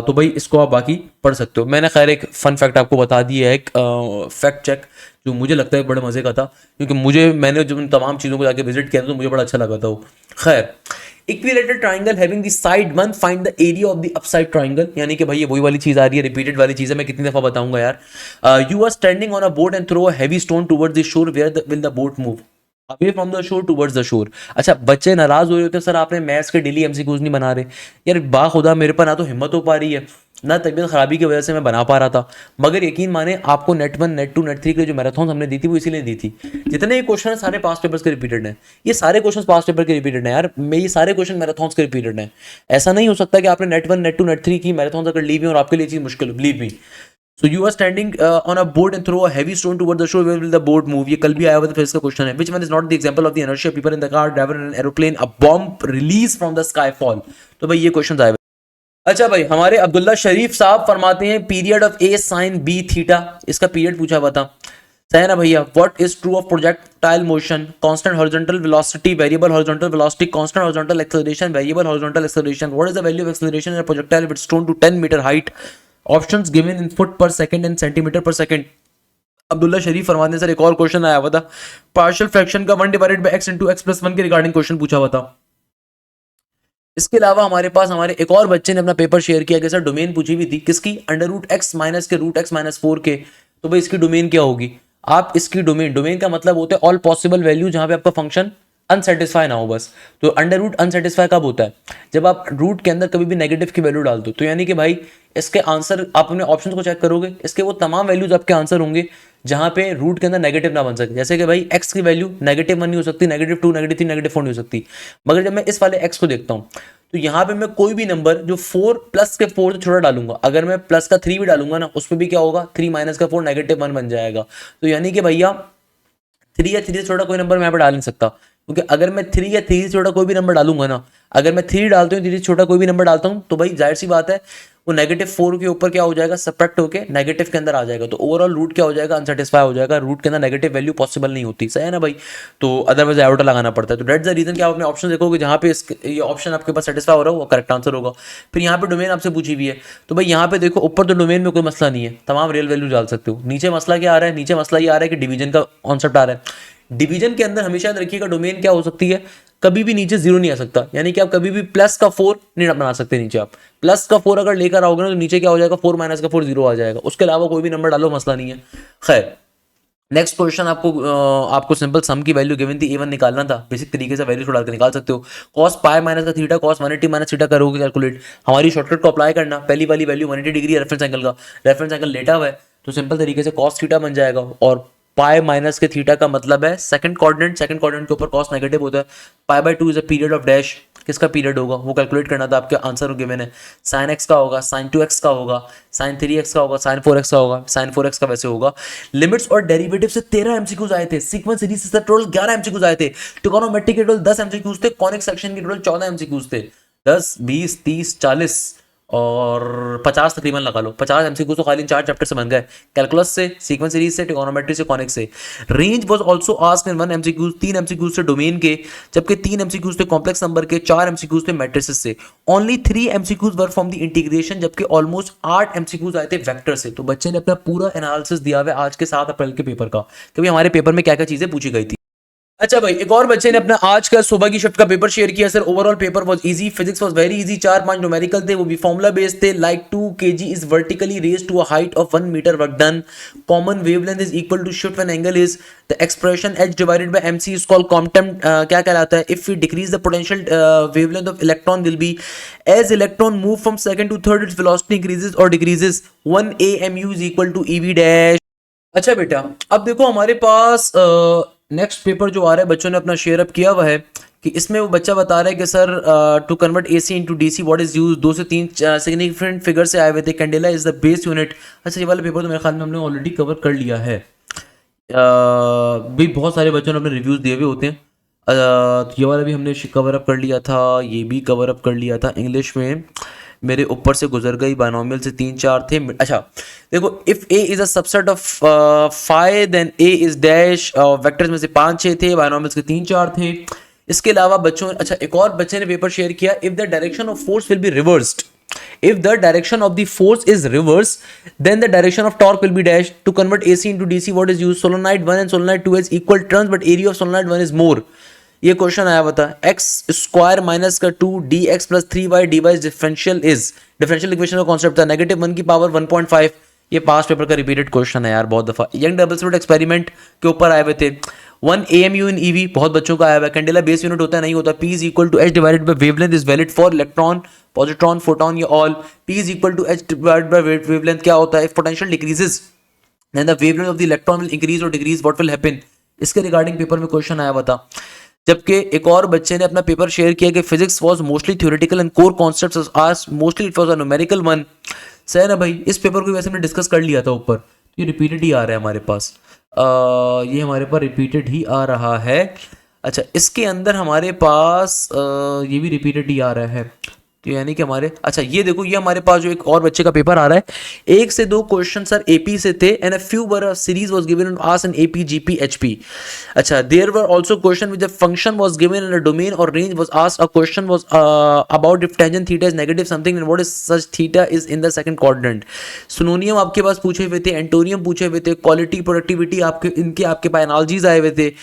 तो भाई इसको आप बाकी पढ़ सकते हो। मैंने खैर एक फन फैक्ट आपको बता दिया है, एक फैक्ट चेक जो मुझे लगता है बड़े मज़े का था, क्योंकि मैंने जब उन तमाम चीज़ों को जाके विजिट किया था तो मुझे बड़ा अच्छा लगा था वो। खैर, equilateral triangle having the side one, find the area of the upside triangle, यानी कि भाई ये वही वाली चीज़ आ रही है, रिपीटेड वाली चीज़ है, मैं कितनी दफ़ा बताऊंगा यार। You are standing on a boat and throw a heavy stone towards the shore, where will the boat move? Away from the shore towards the shore. अच्छा, बच्चे नाराज हो रहे होते हैं, सर आपने मैथ्स के डेली एमसीक्यूज नहीं बना रहे। यार बाखुदा मेरे पर ना तो हिम्मत हो पा रही है, ना तबीयत खराबी की वजह से मैं बना पा रहा था, मगर यकीन माने आपको net one net two net three के जो मैराथन हमने दी थी वो इसीलिए दी थी। जितने ये क्वेश्चन सारे पास्ट पेपर्स के रिपीटेड हैं, ये सारे क्वेश्चन पास्ट पेपर के रिपीटेड हैं यार, मैं ये सारे क्वेश्चन मैराथन के रिपीटेड हैं। ऐसा नहीं हो सकता कि आपने net one net two net three की मैराथन अगर ली हुई और आपके लिए चीज़ मुश्किल, believe me. So you are standing on a boat and throw a heavy stone toward the shore, where will the boat move? ये कल भी आया हुआ था, फिर इसका क्वेश्चन है, which one is not the example of the inertia, people in the car, driver in an aeroplane, a bomb release from the sky fall? तो भाई ये क्वेश्चन आए हुए। अच्छा भाई, हमारे अब्दुल्ला शरीफ साहब फरमाते हैं period of A sine B theta, इसका पीरियड पूछा हुआ था। सही है ना भैया? What is true of projectile motion? Constant horizontal velocity, variable horizontal velocity, constant horizontal acceleration, variable horizontal acceleration. What is the value of acceleration in a projectile if it's thrown to 10 metre height? Options given in foot per second and centimeter per second. Abdullah Sharif फरमाते हैं सर एक और क्वेश्चन आया हुआ था, पार्शियल फ्रैक्शन का 1 divided by x into x plus 1 के रिगार्डिंग क्वेश्चन पूछा हुआ था। इसके अलावा हमारे पास हमारे एक और बच्चे ने अपना पेपर शेयर किया कि सर डोमेन पूछी हुई थी किसकी, अंडर रूट एक्स माइनस के रूट एक्स माइनस 4 के, तो भाई इसकी डोमेन क्या होगी। आप इसकी डोमेन, डोमेन का मतलब होता है ऑल पॉसिबल वैल्यू जहां पे आपका फंक्शन अनसेटिस्फाई ना हो बस। तो अंडर रूट अनसेटिस्फाई कब होता है, जब आप रूट के अंदर कभी भी नेगेटिव की वैल्यू डाल दो। तो यानी कि भाई इसके आंसर, आप अपने ऑप्शन को चेक करोगे, इसके वो तमाम वैल्यूज आपके आंसर होंगे जहां पे रूट के अंदर नेगेटिव ना बन सके। जैसे कि भाई एक्स की वैल्यू -1 नहीं हो सकती, -2, -3, -4 नहीं हो सकती। मगर जब मैं इस वाले एक्स को देखता हूं तो यहाँ पे मैं कोई भी नंबर जो 4 प्लस के 4 से छोटा डालूंगा, अगर मैं प्लस का 3 भी डालूंगा ना उसमें भी क्या होगा, 3 माइनस का 4 -1 बन जाएगा। तो यानी कि भैया 3 या 3 से छोटा कोई नंबर मैं यहाँ पे डाल नहीं सकता, क्योंकि अगर मैं 3 या 3 से छोटा कोई भी नंबर डालूंगा ना, अगर मैं 3 डालता हूँ 3 से छोटा कोई भी नंबर डालता हूँ तो भाई जाहिर सी बात है वो -4 के ऊपर क्या हो जाएगा, सब्ट्रैक्ट होके नेगेटिव के अंदर आ जाएगा। तो ओवरऑल रूट क्या हो जाएगा, अनसेटिस्फाई हो जाएगा। रूट के अंदर नेगेटिव वैल्यू पॉसिबल नहीं होती, सही है ना भाई। तो अदरवाइज आयोटा लगाना पड़ता है। तो दैट्स द रीजन कि आप अपने ऑप्शन देखोगे जहाँ पे ये ऑप्शन आपके पास सेटिस्फाई हो रहा है वो करेक्ट आंसर होगा। फिर यहाँ पे डोमेन आपसे पूछी हुई है, तो भाई यहाँ पे देखो ऊपर तो डोमेन में कोई मसला नहीं है, तमाम रियल वैल्यू डाल सकते हो। नीचे मसला क्या आ रहा है, नीचे मसला ये आ रहा है कि डिवीजन का कॉन्सेप्ट आ रहा है। डिवीजन के अंदर हमेशा याद रखिएगा डोमेन क्या हो सकती है, कभी भी नीचे जीरो नहीं आ सकता। यानी कि आप कभी भी प्लस का 4 नहीं बना सकते नीचे। आप प्लस का 4 अगर लेकर आओगे ना तो नीचे क्या हो जाएगा, 4 माइनस का 4 जीरो आ जाएगा। उसके अलावा कोई भी नंबर डालो मसला नहीं है। खैर नेक्स्ट क्वेश्चन आपको सिंपल सम की वैल्यू गिवन थी, a1 निकालना था। बेसिक तरीके से वैल्यू डाल के निकाल सकते हो। cos पाई माइनस का थीटा cos 180 माइनस थीटा करोगे कैलकुलेट, हमारी शॉर्टकट को अप्लाई करना। पहली वाली वैल्यू 180 डिग्री है रेफरेंस एंगल का, रेफरेंस एंगल लेटा हुआ है तो सिंपल तरीके से cos थीटा बन जाएगा। और पाई माइनस के थीटा का मतलब है सेकंड कोऑर्डिनेट, सेकंड कोऑर्डिनेट के ऊपर cos नेगेटिव होता है। Pi by 2 is a period of dash, किसका पीरियड होगा वो कैलकुलेट करना था। आपके आंसर गिवन है sin x का होगा, sin 2x का होगा, sin 3x का होगा, sin 4x का होगा। sin 4x का वैसे होगा। लिमिट्स और डेरिवेटिव से 13 एमसीक्यूज आए थे, सीक्वेंस सीरीज से टोटल 11 एमसीक्यूज आए थे, ट्रिगोनोमेट्री के टोटल 10 एमसीक्यूज थे, कॉनिक सेक्शन के टोटल 14 एमसीक्यूज थे। 10 20 30 40 और 50 तकरीबन लगा लो। 50 एमसीक्यू तो खाली 4 चैप्टर से बन गए, कैलकुलस से, सीक्वेंस सीरीज से, ट्रिगोनोमेट्री से, कॉनिक से। Range was also asked in 1 MCQ, 3 MCQ थे डोमेन के, जबकि 3 एमसीक्यू थे कॉम्प्लेक्स नंबर के, 4 एमसीक्यू थे मैट्रिसेस से। Only 3 MCQ were from the integration, जबकि ऑलमोस्ट 8 एमसीक्यू आए थे वेक्टर से। तो बच्चे ने अपना पूरा एनालिसिस दिया हुआ है आज के 7 अप्रैल के पेपर का, कि भाई हमारे पेपर में क्या क्या चीजें पूछी गई थी। अच्छा भाई एक और बच्चे ने अपना आज का सुबह की शिफ्ट का पेपर शेयर किया। Sir overall paper was easy, physics was very easy, 4-5 numerical थे वो भी फॉर्मूला बेस्ड थे। Like 2 kg is vertically raised to a height of 1 metre, work done. Common wavelength is equal to shift when angle is, the expression h divided by mc is called quantum, क्या कहलाता है, if we decrease the potential wavelength of electron will be as electron move from second to third its velocity increases और decreases 1 amu is equal to ev dash. अच्छा बेटा अब देखो हमारे पास नेक्स्ट पेपर जो आ रहा है बच्चों ने अपना शेयर अप किया हुआ है कि इसमें वो बच्चा बता रहा है कि sir to convert AC into DC what is use. 2 से 3 सिग्निफिकेंट फिगर से आए हुए थे। Candela is the base unit. अच्छा ये वाला पेपर तो मेरे ख्याल में हमने ऑलरेडी कवर कर लिया है। भी बहुत सारे बच्चों ने अपने रिव्यूज़ दिए हुए होते हैं। तो ये वाला भी हमने कवर अप कर लिया था, ये भी कवर अप कर लिया था। इंग्लिश में मेरे ऊपर से गुजर गई, बायनोमियल से 3-4 थे। अच्छा देखो if A is a subset of 5 then A is dash, vectors में से 5-6 थे, बायनोमियल्स के 3-4 थे। इसके अलावा बच्चों, अच्छा एक और बच्चे ने पेपर शेयर किया, if the direction of force will be reversed, if the direction of the force is reverse then the direction of torque will be dash. To convert AC into DC what is used, solenoid 1 and solenoid 2 has equal turns but area of solenoid 1 is more. ये क्वेश्चन आया हुआ था। एक्स स्क्वायर माइनस का 2 D x plus 3y dy differential is, differential equation का कॉन्सेप्ट था -1 की पावर 1.5। ये पास्ट पेपर का रिपीटेड क्वेश्चन है यार बहुत दफा। यंग डबल स्लिट एक्सपेरिमेंट के ऊपर आए हुए थे। 1 AMU इन EV बहुत बच्चों का आया हुआ है। कैंडेला बेस यूनिट होता है, नहीं होता। P is equal to h divided by wavelength is valid for electron, positron, photon या all. P is equal to h divided by wavelength क्या होता है, if potential decreases then the wavelength of the electron will increase और डिक्रीज, व्हाट विल हैपन। इसके रिगार्डिंग पेपर में क्वेश्चन आया हुआ था। जबकि एक और बच्चे ने अपना पेपर शेयर किया कि physics was mostly theoretical and core concepts asked mostly it was a numerical one. सही है ना भाई। इस पेपर को वैसे हमने डिस्कस कर लिया था ऊपर, ये रिपीटेड ही आ रहा है हमारे पास। ये हमारे पास रिपीटेड ही आ रहा है। अच्छा इसके अंदर हमारे पास ये भी रिपीटेड ही आ रहा है। तो यानी कि हमारे, अच्छा ये देखो, ये हमारे पास जो एक और बच्चे का पेपर आ रहा है, 1 से 2 क्वेश्चन सर एपी से थे, and a few were series was given on as and AP GP HP. अच्छा, there were also question with the function was given in a domain और range was asked. A question was about if tangent theta is negative something and what is such theta is in the second quadrant. Synonyms आपके पास पूछे हुए थे, एंटोनियम पूछे हुए थे, क्वालिटी प्रोडक्टिविटी आपके इनके आपके पास एनालॉजीज आए हुए थे.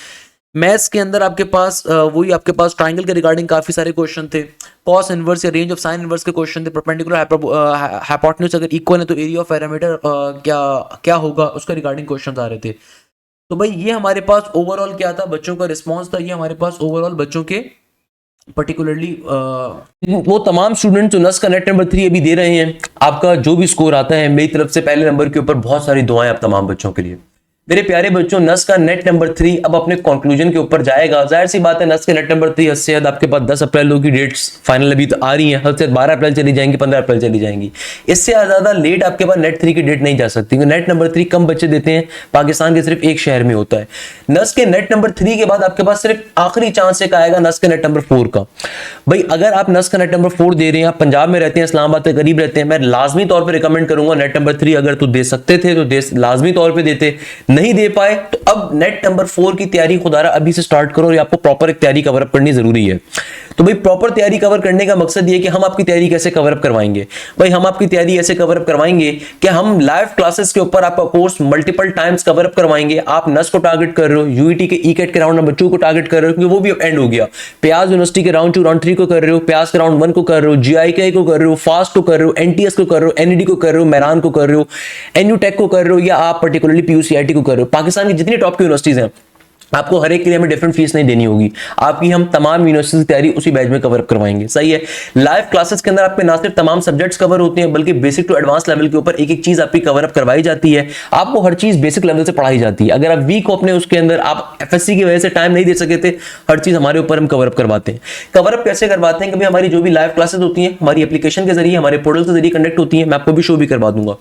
मैथ्स के अंदर आपके पास वही आपके पास ट्राइंगल के रिगार्डिंग काफी सारे क्वेश्चन थे, कॉस इनवर्स या रेंज ऑफ साइन इनवर्स के क्वेश्चन थे, परपेंडिकुलर हाइपोटेन्यूज अगर इक्वल है तो एरिया ऑफ पैरामीटर क्या क्या होगा उसके रिगार्डिंग क्वेश्चन आ रहे थे. तो भाई ये हमारे पास ओवरऑल क्या था, बच्चों का रिस्पांस था, ये हमारे पास ओवरऑल बच्चों के पर्टिकुलरली वो तमाम स्टूडेंट जो नस का नेट नंबर 3 अभी दे रहे हैं, आपका जो भी स्कोर आता है मेरी तरफ से पहले नंबर के ऊपर बहुत सारी दुआएं आप तमाम बच्चों के लिए. मेरे प्यारे बच्चों, नस का नेट नंबर 3 अब अपने कंक्लूजन के ऊपर जाएगा. जाहिर सी बात है, नस के नेट नंबर 3 हद से ज्यादा आपके पास 10 अप्रैल की डेट्स फाइनल अभी तो आ रही हैं, हद से 12 अप्रैल चली जाएंगी, 15 अप्रैल चली जाएंगी. इससे ज्यादा लेट आपके पास नेट 3 की डेट नहीं जा सकती. नेट नंबर 3 कम बच्चे देते हैं, पाकिस्तान के सिर्फ एक शहर में होता है. नस के नेट नंबर 3 के बाद आपके पास सिर्फ आखिरी चांस एक आएगा नस के नेट नंबर 4 का. भाई अगर आप नस का नेट नंबर 4 दे रहे हैं, आप पंजाब में रहते हैं, इस्लामाबाद के करीब रहते हैं, मैं लाजमी तौर पर रिकमेंड करूंगा नेट नंबर 3 अगर तो दे सकते थे तो लाजमी तौर पर देते. नहीं दे पाए तो अब नेट नंबर 4 की तैयारी खुदारा अभी से स्टार्ट करो, और आपको प्रॉपर एक तैयारी कवर अप करनी जरूरी है. तो भाई प्रॉपर तैयारी कवर करने का मकसद ये कि हम आपकी तैयारी कैसे कवर अप करवाएंगे. भाई हम आपकी तैयारी ऐसे कवर अप करवाएंगे कि हम लाइव क्लासेस के ऊपर आपका course multiple times cover up करवाएंगे. आप नस को टारगेट कर रहे हो, यूईटी के ईकेट के राउंड नंबर 2 को टारगेट कर रहे हो क्योंकि वो भी एंड हो गया. प्याज यूनिवर्सिटी के राउंड 2 राउंड 3 को कर रहे हो, प्याज के राउंड 1 को कर रहे हो, जीआईके को कर रहे हो, फास्ट को कर रहे हो, एनटीएस को कर रहे हो, एनईडी को कर रहे हो, मेरान को कर रहे हो, एनयूटेक को कर रहे हो, या आप पर्टिकुलरली पीयूसीआईटी को कर रहे हो. पाकिस्तान की जितनी टॉप की यूनिवर्सिटीज हैं, आपको हर एक के लिए हमें डिफरेंट फीस नहीं देनी होगी. आपकी हम तमाम यूनिवर्सिटी की तैयारी उसी बैच में कवर अप करवाएंगे. सही है. लाइव क्लासेस के अंदर आपके ना सिर्फ तमाम सब्जेक्ट्स कवर होते हैं, बल्कि बेसिक टू एडवांस लेवल के ऊपर एक एक चीज आपकी कवर अप करवाई जाती है. आपको हर चीज बेसिक लेवल से पढ़ाई जाती है. अगर आप वीक हो अपने उसके अंदर, आप एफएससी की वजह से टाइम नहीं दे सके थे, हर चीज हमारे ऊपर हम कवर अप करवाते हैं. कवर अप कैसे करवाते हैं? कभी हमारी जो भी लाइव क्लासेस होती हैं हमारी एप्लीकेशन के जरिए, हमारे पोर्टल के जरिए कंडक्ट होती है. मैं आपको भी शो भी करवा दूंगा.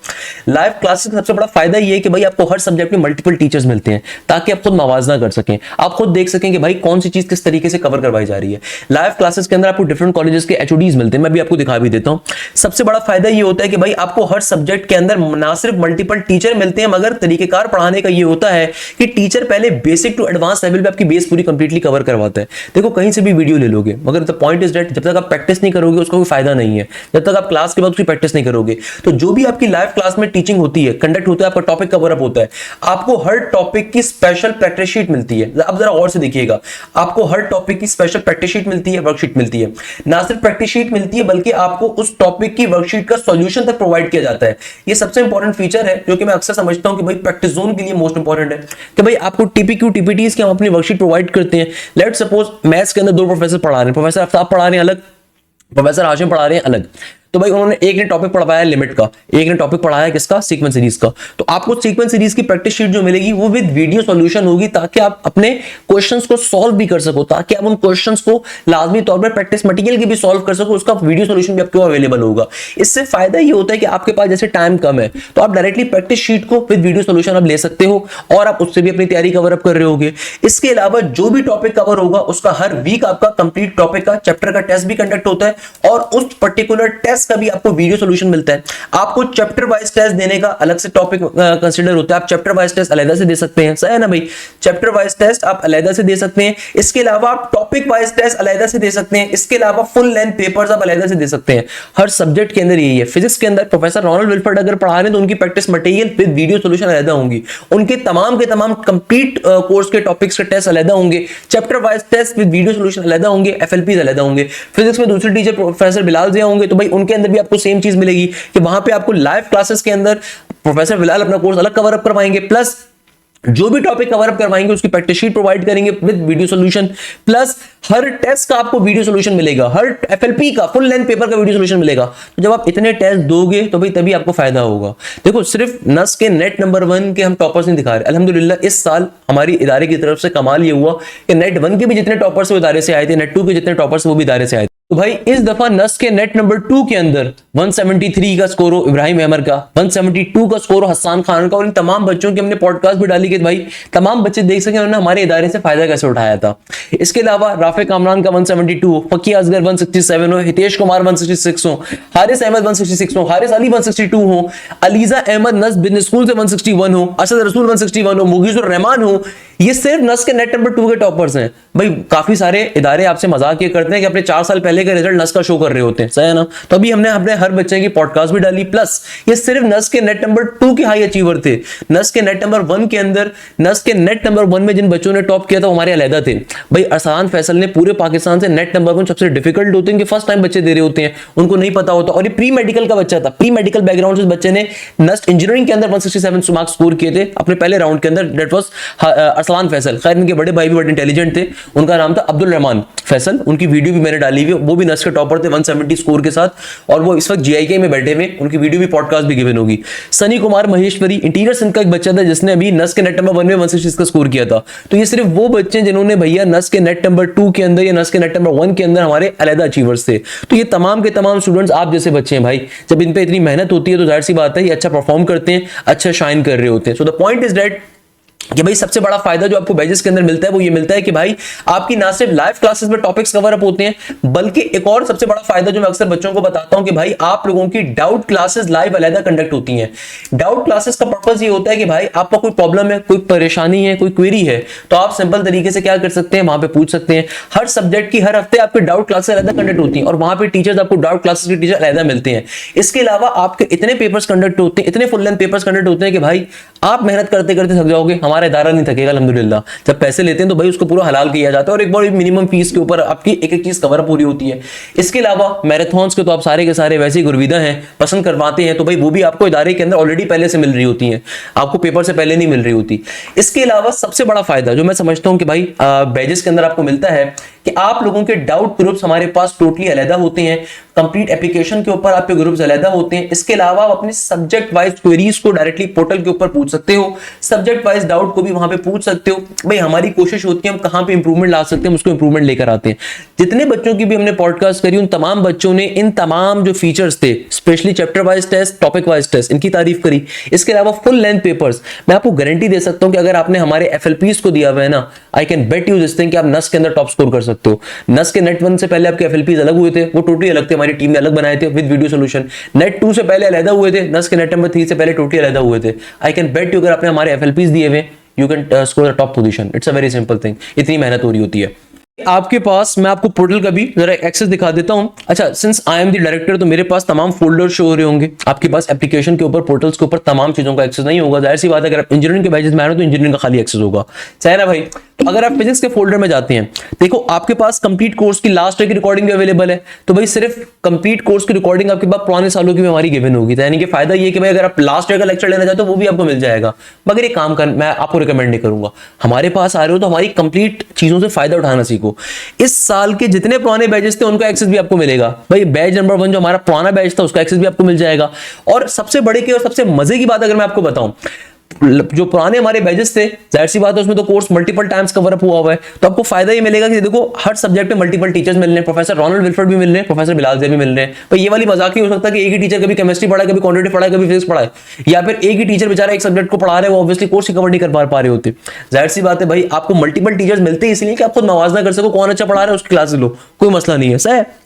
लाइव क्लासेस का सबसे बड़ा फायदा ये है कि भाई आपको हर सब्जेक्ट में मल्टीपल टीचर्स मिलते हैं, ताकि आप खुद मवाजना कर सकें, आप खुद देख सकें कि भाई कौन सी चीज किस तरीके से कवर करवाई जा रही है. लाइव क्लासेस के अंदर आपको डिफरेंट कॉलेजेस के एचओडीज मिलते हैं, मैं भी आपको दिखा भी देता हूं. सबसे बड़ा फायदा ये होता है कि भाई आपको हर सब्जेक्ट के अंदर ना सिर्फ मल्टीपल टीचर मिलते हैं, मगर तरीकेकार पढ़ाने का ये होता है कि टीचर पहले बेसिक टू एडवांस लेवल पे आपकी बेस पूरी कंप्लीटली कवर करवाता है. देखो कहीं से भी वीडियो ले लोगे, मगर द पॉइंट इज दैट जब तक आप प्रैक्टिस नहीं करोगे उसका कोई फायदा नहीं है. जब तक आप क्लास के बाद उसकी प्रैक्टिस नहीं करोगे, तो जो भी आपकी लाइव क्लास में टीचिंग होती है, कंडक्ट होता है, आपका टॉपिक कवर अप होता है, आपको हर टॉपिक की स्पेशल प्रैक्टिस शीट मिलती है. अब जरा और से देखिएगा, आपको हर टॉपिक की स्पेशल प्रैक्टिस शीट मिलती है, वर्कशीट मिलती है. ना सिर्फ प्रैक्टिस शीट मिलती है, बल्कि आपको उस टॉपिक की वर्कशीट का सॉल्यूशन तक प्रोवाइड किया जाता है. ये सबसे इंपॉर्टेंट फीचर है जो कि मैं अक्सर समझता हूं कि भाई प्रैक्टिस जोन के लिए मोस्ट इंपॉर्टेंट है, कि भाई आपको टीपीक्यू टीपीटीज की हम अपनी वर्कशीट प्रोवाइड करते हैं. लेट्स सपोज मैथ्स के अंदर 2 प्रोफेसर पढ़ा रहे हैं, प्रोफेसर आफ्ताब पढ़ा रहे हैं अलग, प्रोफेसर हाशिम पढ़ा रहे हैं अलग. तो भाई उन्होंने एक ने टॉपिक पढ़ाया लिमिट का, एक ने टॉपिक पढ़ाया किसका, सीक्वेंस सीरीज का. तो आपको सीक्वेंस सीरीज की प्रैक्टिस शीट जो मिलेगी वो विद वीडियो सॉल्यूशन होगी, ताकि आप अपने क्वेश्चंस को सॉल्व भी कर सको, ताकि आप उन क्वेश्चंस को लाजमी तौर पर प्रैक्टिस मटेरियल की भी सॉल्व कर सको. उसका वीडियो सॉल्यूशन भी आपको अवेलेबल होगा. इससे फायदा ये होता है कि आपके पास जैसे टाइम कम है, तो आप डायरेक्टली प्रैक्टिस शीट को विद वीडियो सॉल्यूशन आप ले सकते हो, और आप उससे भी अपनी तैयारी कवर अप कर रहे होगे. इसके अलावा जो भी टॉपिक कवर होगा उसका हर वीक आपका कंप्लीट टॉपिक का चैप्टर का टेस्ट भी कंडक्ट होता है, और उस पर्टिकुलर टेस्ट का भी आपको वीडियो सॉल्यूशन मिलता है. आपको चैप्टर वाइज टेस्ट देने का अलग से टॉपिक कंसीडर होता है. आप चैप्टर वाइज टेस्ट अलग से दे सकते हैं. सही है ना भाई? चैप्टर वाइज टेस्ट आप अलग से दे सकते हैं. इसके अलावा आप टॉपिक वाइज टेस्ट अलग से दे सकते हैं. इसके अलावा फुल लेंथ पेपर्स आप अलग से दे सकते हैं. हर सब्जेक्ट के अंदर यही है. फिजिक्स के अंदर प्रोफेसर रोनाल्ड विल्फर्ड अगर पढ़ा रहे हैं तो उनकी practice material with video solution अलग होंगी. उनके तमाम के तमाम कंप्लीट कोर्स के टॉपिक्स के टेस्ट अलग होंगे. Chapter wise test with video solution अलग होंगे. एफएलपी अलग होंगे. फिजिक्स में दूसरे टीचर प्रोफेसर बिलाल जिया होंगे, तो भाई उनके अंदर भी आपको सेम चीज मिलेगी कि वहां पे आपको लाइव क्लासेस के अंदर प्रोफेसर बिलाल अपना कोर्स अलग कवर अप करवाएंगे, प्लस जो भी टॉपिक कवर अप करवाएंगे उसकी प्रैक्टिस शीट प्रोवाइड करेंगे विद वीडियो सॉल्यूशन, प्लस हर टेस्ट का आपको वीडियो सॉल्यूशन मिलेगा. हर एफएलपी का फुल लेंथ पेपर का वीडियो सॉल्यूशन मिलेगा. तो जब आप इतने टेस्ट दोगे तो भाई तभी आपको फायदा होगा. देखो सिर्फ नस के नेट नंबर 1 के हम टॉपर्स नहीं दिखा रहे. अल्हम्दुलिल्लाह इस साल हमारी इदारे की तरफ से कमाल ये हुआ कि नेट 1 के भी जितने टॉपर्स वो इदारे से आए थे, नेट 2 के जितने टॉपर्स वो भी इदारे से आए थे. तो भाई इस दफा नस के नेट नंबर 2 के अंदर 173 का स्कोर हो इब्राहिम अहमर का, 172 का स्कोर हो हसन खान का, और इन तमाम बच्चों की हमने पॉडकास्ट भी डाली कि भाई तमाम बच्चे देख सके उन्होंने हमारे इदारे से फायदा कैसे उठाया था। इसके अलावा राफे कामरान का 172 हो, फकी असगर 167 हो, हितेश कुमार 166 हो, हारिस अहमद 166 हो, हारिस अली 162 हो, अलीजा अहमद नस बिजनेस स्कूल से 161 हो, असद रसूल 161 हो, मुगीजुर रहमान हो। ये सिर्फ नस के नेट नंबर 2 के टॉपर्स हैं भाई। काफी सारे इदारे आपसे मजाक ये करते हैं कि अपने 4 साल पहले का रिजल्ट नस का शो कर रहे होते हैं, सही है ना। तो अभी हमने अपने हर बच्चे की पॉडकास्ट भी डाली, प्लस ये सिर्फ नस के नेट नंबर 2 के हाई अचीवर थे। नस के नेट नंबर 1 के अंदर, नस के नेट नंबर 1 में जिन बच्चों ने टॉप किया था हमारे अलहदा थे भाई। अरसान फैसल ने पूरे पाकिस्तान से नेट नंबर 1 सबसे डिफिकल्ट होते हैं कि फर्स्ट टाइम बच्चे दे रहे होते हैं, उनको नहीं पता होता। और ये प्री मेडिकल का बच्चा था, प्री मेडिकल बैकग्राउंड से बच्चे ने नस्ट इंजीनियरिंग के अंदर 167 मार्क्स स्कोर किए थे अपने पहले राउंड के अंदर। That was Arsalan Faisal. खैर इनके बड़े भाई भी बड़े इंटेलिजेंट थे, उनका नाम था अब्दुल रहमान फैसल। उनकी वीडियो भी मैंने डाली हुई, वो भी नस के टॉपर थे 170 स्कोर के साथ, और वो इस वक्त जीआईके में बैठे हुए, उनकी वीडियो भी पॉडकास्ट भी गिवन होगी। सनी कुमार महेश्वरी इंटीरियर सिंध का एक बच्चा था जिसने अभी नस के नेट नंबर 1 में 166 का स्कोर किया था। तो ये सिर्फ वो बच्चे जिन्होंने भैया नस के नेट नंबर 2 के अंदर या नस के नेट नंबर 1 के अंदर हमारे अलहदा अचीवर्स थे। तो ये तमाम के तमाम स्टूडेंट्स आप जैसे बच्चे हैं भाई। जब इन पे इतनी मेहनत होती है तो जाहिर सी बात है ये अच्छा परफॉर्म करते हैं, अच्छा शाइन कर रहे होते हैं। So the point is that कि भाई सबसे बड़ा फायदा जो आपको बैचेस के अंदर मिलता है वो ये मिलता है कि भाई आपकी ना सिर्फ लाइव क्लासेस में टॉपिक्स कवर अप होते हैं, बल्कि एक और सबसे बड़ा फायदा जो मैं अक्सर बच्चों को बताता हूं कि भाई आप लोगों की डाउट क्लासेस लाइव अलहदा कंडक्ट होती हैं। डाउट क्लासेस का पर्पस ये होता है कि भाई आपका कोई प्रॉब्लम है, कोई परेशानी है, कोई क्वेरी है, तो आप सिंपल तरीके से क्या कर सकते हैं, वहां पे पूछ सकते हैं। हर सब्जेक्ट की हर हफ्ते आपकी डाउट क्लासेस अलहदा कंडक्ट होती हैं और वहां पे टीचर्स आपको डाउट क्लासेस के टीचर अलहदा मिलते हैं। इसके अलावा आपके इतने पेपर्स कंडक्ट होते हैं, इतने फुल लेंथ पेपर्स कंडक्ट होते हैं कि भाई आप मेहनत करते करते थक जाओगे, हमारा इदारा नहीं थकेगा अल्हम्दुलिल्लाह। जब पैसे लेते हैं तो भाई उसको पूरा हलाल किया जाता है और एक बार मिनिमम फीस के ऊपर आपकी एक एक चीज कवर पूरी होती है। इसके अलावा मैराथन्स के तो आप सारे के सारे वैसे ही गुरविदा हैं, पसंद करवाते हैं, तो भाई वो भी आपको इदारे के अंदर ऑलरेडी पहले से मिल रही होती हैं, आपको पेपर से पहले नहीं मिल रही होती। इसके अलावा सबसे बड़ा फायदा जो मैं समझता हूं कि भाई बैजेस के अंदर आपको मिलता है कि आप लोगों के डाउट ग्रुप्स हमारे पास टोटली अलहदा होते हैं, कंप्लीट एप्लीकेशन के ऊपर आपके ग्रुप्स अलहदा होते हैं। इसके अलावा आप अपने सब्जेक्ट वाइज क्वेरीज को डायरेक्टली पोर्टल के ऊपर पूछ सकते हो, सब्जेक्ट वाइज डाउट को भी वहां पे पूछ सकते हो। भाई हमारी कोशिश होती है हम कहां पे इंप्रूवमेंट ला सकते हैं उसको इंप्रूवमेंट लेकर आते हैं। जितने बच्चों की भी हमने पॉडकास्ट करी उन तमाम बच्चों ने इन तमाम जो फीचर्स थे, specially chapter wise test, topic wise test, इनकी तारीफ करी। इसके अलावा फुल लेंथ पेपर्स, मैं आपको गारंटी दे सकता हूं कि अगर आपने हमारे एफएलपीज को दिया हुआ है ना, I can bet you this thing कि आप नस के अंदर टॉप स्कोर कर सकते हो। नस के नेट 1 से पहले आपके एफएलपीज अलग हुए थे, वो टोटली अलग थे, हमारी टीम ने अलग बनाए थे विद वीडियो सॉल्यूशन। नेट 2 से पहले अलहदा हुए थे, नस के नेट नंबर 3 से पहले टोटली अलहदा हुए थे। आई कैन बेट यू अगर आपने हमारे एफएलपीज दिए हुए, you can score the top position. It's a very simple thing, इतनी मेहनत हो रही होती है आपके पास। मैं आपको पोर्टल का भी जरा एक्सेस दिखा देता हूं। अच्छा, since I am the director तो मेरे पास तमाम फोल्डर शो हो रहे होंगे। आपके पास एप्लीकेशन के ऊपर, पोर्टल्स के ऊपर तमाम चीजों का एक्सेस नहीं होगा। जाहिर सी बात है अगर आप इंजीनियरिंग के बैचेस में आ रहे हो तो इंजीनियरिंग का खाली एक्सेस होगा, चाहे ना भाई। तो अगर आप फिजिक्स के फोल्डर में जाते हैं, देखो आपके पास कंप्लीट कोर्स की लास्ट ईयर की रिकॉर्डिंग भी अवेलेबल है। तो भाई सिर्फ कंप्लीट कोर्स की रिकॉर्डिंग आपके पास पुराने सालों की भी हमारी गिवन होगी। यानी कि फायदा ये कि भाई अगर आप लास्ट ईयर का लेक्चर लेना चाहते हो वो भी आपको मिल जाएगा। मगर ये काम कर मैं आपको रिकमेंड नहीं करूंगा। हमारे पास आ रहे हो तो हमारी कंप्लीट चीजों से फायदा उठाना सीखो। इस साल के जितने पुराने बैचेस थे उनका एक्सेस भी आपको मिलेगा। भाई बैच नंबर 1 जो हमारा पुराना बैच था उसका एक्सेस भी आपको मिल जाएगा। और सबसे बड़े की और सबसे मजे की बात अगर मैं आपको बताऊं, जो पुराने हमारे बैचेस थे, जाहिर सी बात है उसमें तो course multiple times cover up हुआ है, तो आपको फायदा ये मिलेगा कि देखो हर सब्जेक्ट में मल्टीपल टीचर्स मिल रहे हैं। प्रोफेसर रोनाल्ड विल्फर्ड भी मिल रहे हैं, प्रोफेसर बिलाल ज़ैद भी मिल रहे हैं। भाई ये वाली मजाक नहीं हो सकता कि एक ही टीचर कभी केमिस्ट्री पढ़ाए, कभी क्वांटिटी पढ़ाए, कभी फिजिक्स पढ़ाए, या फिर एक ही टीचर बेचारा एक सब्जेक्ट को पढ़ा रहे हैं, वो ऑब्वियसली कोर्स कवर नहीं कर पा रहे होते। जाहिर सी बात है भाई आपको मल्टीपल टीचर्स मिलते हैं इसलिए कि आप खुद मवाजना कर सको, कौन अच्छा पढ़ा रहा है उसकी क्लास लो, कोई मसला नहीं है। सही है।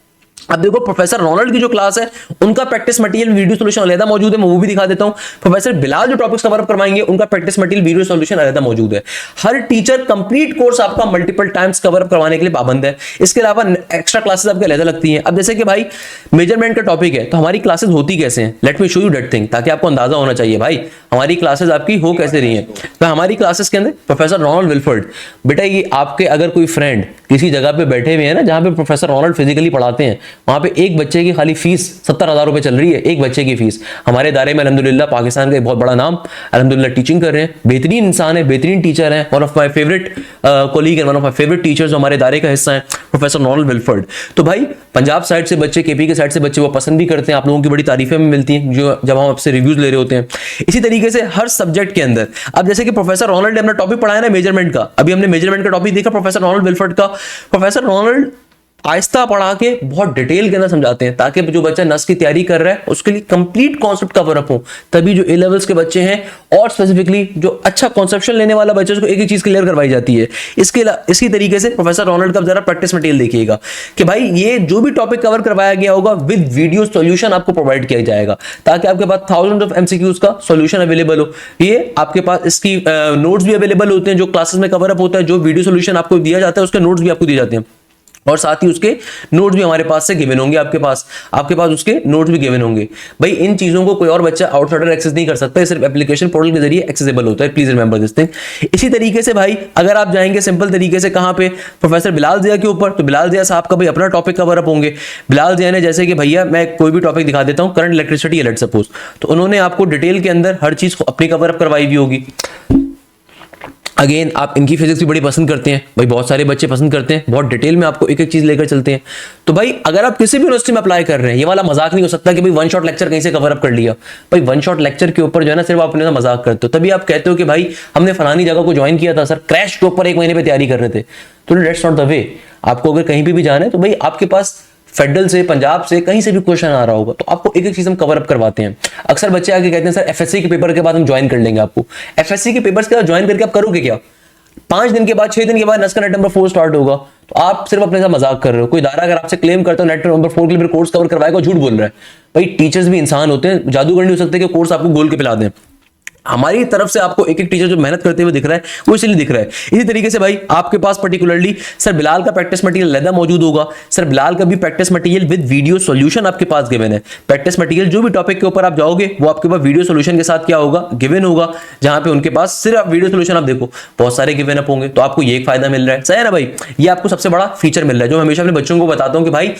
अब देखो प्रोफेसर रोनाल्ड की जो क्लास है उनका प्रैक्टिस मटेरियल वीडियो सॉल्यूशन अलग मौजूद है, मैं वो भी दिखा देता हूं। प्रोफेसर बिलाल जो टॉपिक्स कवर अप करवाएंगे उनका प्रैक्टिस मटेरियल वीडियो सॉल्यूशन अलग मौजूद है। हर टीचर कंप्लीट कोर्स आपका मल्टीपल टाइम्स कवर अप करवाने के लिए पाबंद है। इसके अलावा एक्स्ट्रा क्लासेस आपके अलग लगती हैं। अब जैसे कि भाई मेजरमेंट का टॉपिक है तो हमारी क्लासेस होती कैसे हैं, let me show you that thing, ताकि आपको अंदाजा होना चाहिए भाई हमारी क्लासेस आपकी हो कैसे रही है। तो हमारी क्लासेस के अंदर प्रोफेसर रोनाल्ड विल्फर्ड, बेटा ये आपके अगर कोई फ्रेंड किसी जगह पे बैठे हुए हैं ना जहां पे प्रोफेसर रोनाल्ड फिजिकली पढ़ाते हैं, वहां पे एक बच्चे की खाली फीस 70,000 रुपए चल रही है, एक बच्चे की फीस। हमारे इदारे में अल्हम्दुलिल्लाह पाकिस्तान का एक बहुत बड़ा नाम अल्हम्दुलिल्लाह टीचिंग कर रहे हैं, बेहतरीन इंसान है, बेहतरीन टीचर है, one of my favourite colleague and one of my favourite teachers हमारे इदारे का हिस्सा है प्रोफेसर रोनाल्ड विल्फर्ड। तो भाई पंजाब साइड से बच्चे, केपी के साइड से बच्चे वो पसंद भी करते हैं, आप लोगों की बड़ी तारीफें भी मिलती हैं जो जब हम आपसे रिव्यूज ले रहे होते हैं। इसी तरीके से हर सब्जेक्ट के अंदर, अब जैसे कि प्रोफेसर रोनाल्ड ने अपना टॉपिक पढ़ाया ना मेजरमेंट का, अभी हमने मेजरमेंट का टॉपिक देखा प्रोफेसर रोनाल्ड विल्फर्ड का। प्रोफेसर रोनाल्ड आहिस्ता पढ़ा के बहुत डिटेल के अंदर समझाते हैं, ताकि जो बच्चा नस की तैयारी कर रहा है उसके लिए कंप्लीट कॉन्सेप्ट कवर अप हो। तभी जो ए लेवल्स के बच्चे हैं और स्पेसिफिकली जो अच्छा कॉन्सेप्शन लेने वाला बच्चा, उसको एक एक चीज क्लियर करवाई जाती है। इसी तरीके से प्रोफेसर रोनाल्ड का जरा प्रैक्टिस मटेरियल देखिएगा कि भाई ये जो भी टॉपिक कवर करवाया गया होगा विद वीडियो सॉल्यूशन आपको प्रोवाइड किया जाएगा, ताकि आपके पास थाउजेंड ऑफ एमसीक्यूज का सॉल्यूशन अवेलेबल हो। ये आपके पास इसकी नोट्स भी अवेलेबल होते हैं, जो क्लासेस में कवर अप होता है, जो वीडियो सॉल्यूशन आपको दिया जाता है उसके नोट्स भी आपको दिए जाते हैं, और साथ ही उसके नोट्स भी हमारे पास से गिवन होंगे। आपके पास उसके नोट्स भी गिवन होंगे। भाई इन चीजों को कोई और बच्चा आउटसाइडर एक्सेस नहीं कर सकता, सिर्फ एप्लीकेशन पोर्टल के जरिए एक्सेसिबल होता है। Please remember this thing. इसी तरीके से भाई अगर आप जाएंगे सिंपल तरीके से कहां पे, प्रोफेसर बिलाल जिया के ऊपर, तो बिलाल जिया साहब का भाई अपना टॉपिक कवर अप होंगे। बिलाल जिया ने जैसे कि भैया मैं कोई भी टॉपिक दिखा देता हूं, करंट इलेक्ट्रिसिटी है लेट्स सपोज, तो उन्होंने आपको डिटेल के अंदर हर चीज अपनी कवर अप करवाई हुई होगी। अगेन आप इनकी फिजिक्स भी बड़ी पसंद करते हैं भाई, बहुत सारे बच्चे पसंद करते हैं, बहुत डिटेल में आपको एक एक चीज लेकर चलते हैं। तो भाई अगर आप किसी भी यूनिवर्सिटी में अप्लाई कर रहे हैं, ये वाला मजाक नहीं हो सकता कि भाई वन शॉट लेक्चर कहीं से कवर अप कर लिया। भाई वन शॉट लेक्चर के ऊपर जो है ना सिर्फ आप अपने मजाक करते हो, तभी आप कहते हो कि भाई हमने फलानी जगह को ज्वाइन किया था सर, क्रैश के ऊपर 1 महीने पे तैयारी कर रहे थे। तो दैट्स नॉट द वे। आपको अगर कहीं भी जाना है तो भाई आपके पास फेडरल से, पंजाब से, कहीं से भी क्वेश्चन आ रहा होगा तो आपको एक एक चीज हम कवर अप करवाते हैं। अक्सर बच्चे आके कहते हैं सर एफएससी के पेपर के बाद हम ज्वाइन कर लेंगे आपको। एफएससी के पेपर्स के बाद ज्वाइन करके आप करोगे क्या? 5 दिन के बाद, 6 दिन के बाद नस्का नेट नंबर 4 स्टार्ट होगा, तो आप सिर्फ अपने साथ मजाक कर रहे हो। कोई दायरा अगर आपसे क्लेम करता है नेट नंबर 4 के लिए कोर्स कवर करवाएगा, झूठ बोल रहा है। भाई टीचर्स भी इंसान होते हैं, जादूगर नहीं हो सकते कि कोर्स आपको गोल के पिला दें। हमारी तरफ से आपको एक एक टीचर जो मेहनत करते हुए दिख रहा है वो इसलिए दिख रहा है। इसी तरीके से भाई आपके पास पर्टिकुलरली सर बिलाल का प्रैक्टिस मटेरियल अलग मौजूद होगा। सर बिलाल का भी practice material with video solution आपके पास गिवन है। प्रैक्टिस मटेरियल जो भी टॉपिक के ऊपर आप जाओगे वो आपके पास वीडियो सॉल्यूशन के साथ क्या होगा, गिवन होगा, जहां पे उनके पास सिर्फ वीडियो सॉल्यूशन आप देखो बहुत सारे गिवन अप होंगे, तो आपको ये एक फायदा मिल रहा है। सही है ना भाई? ये आपको सबसे बड़ा फीचर मिल रहा है, जो हमेशा अपने बच्चों को बताता हूं कि भाई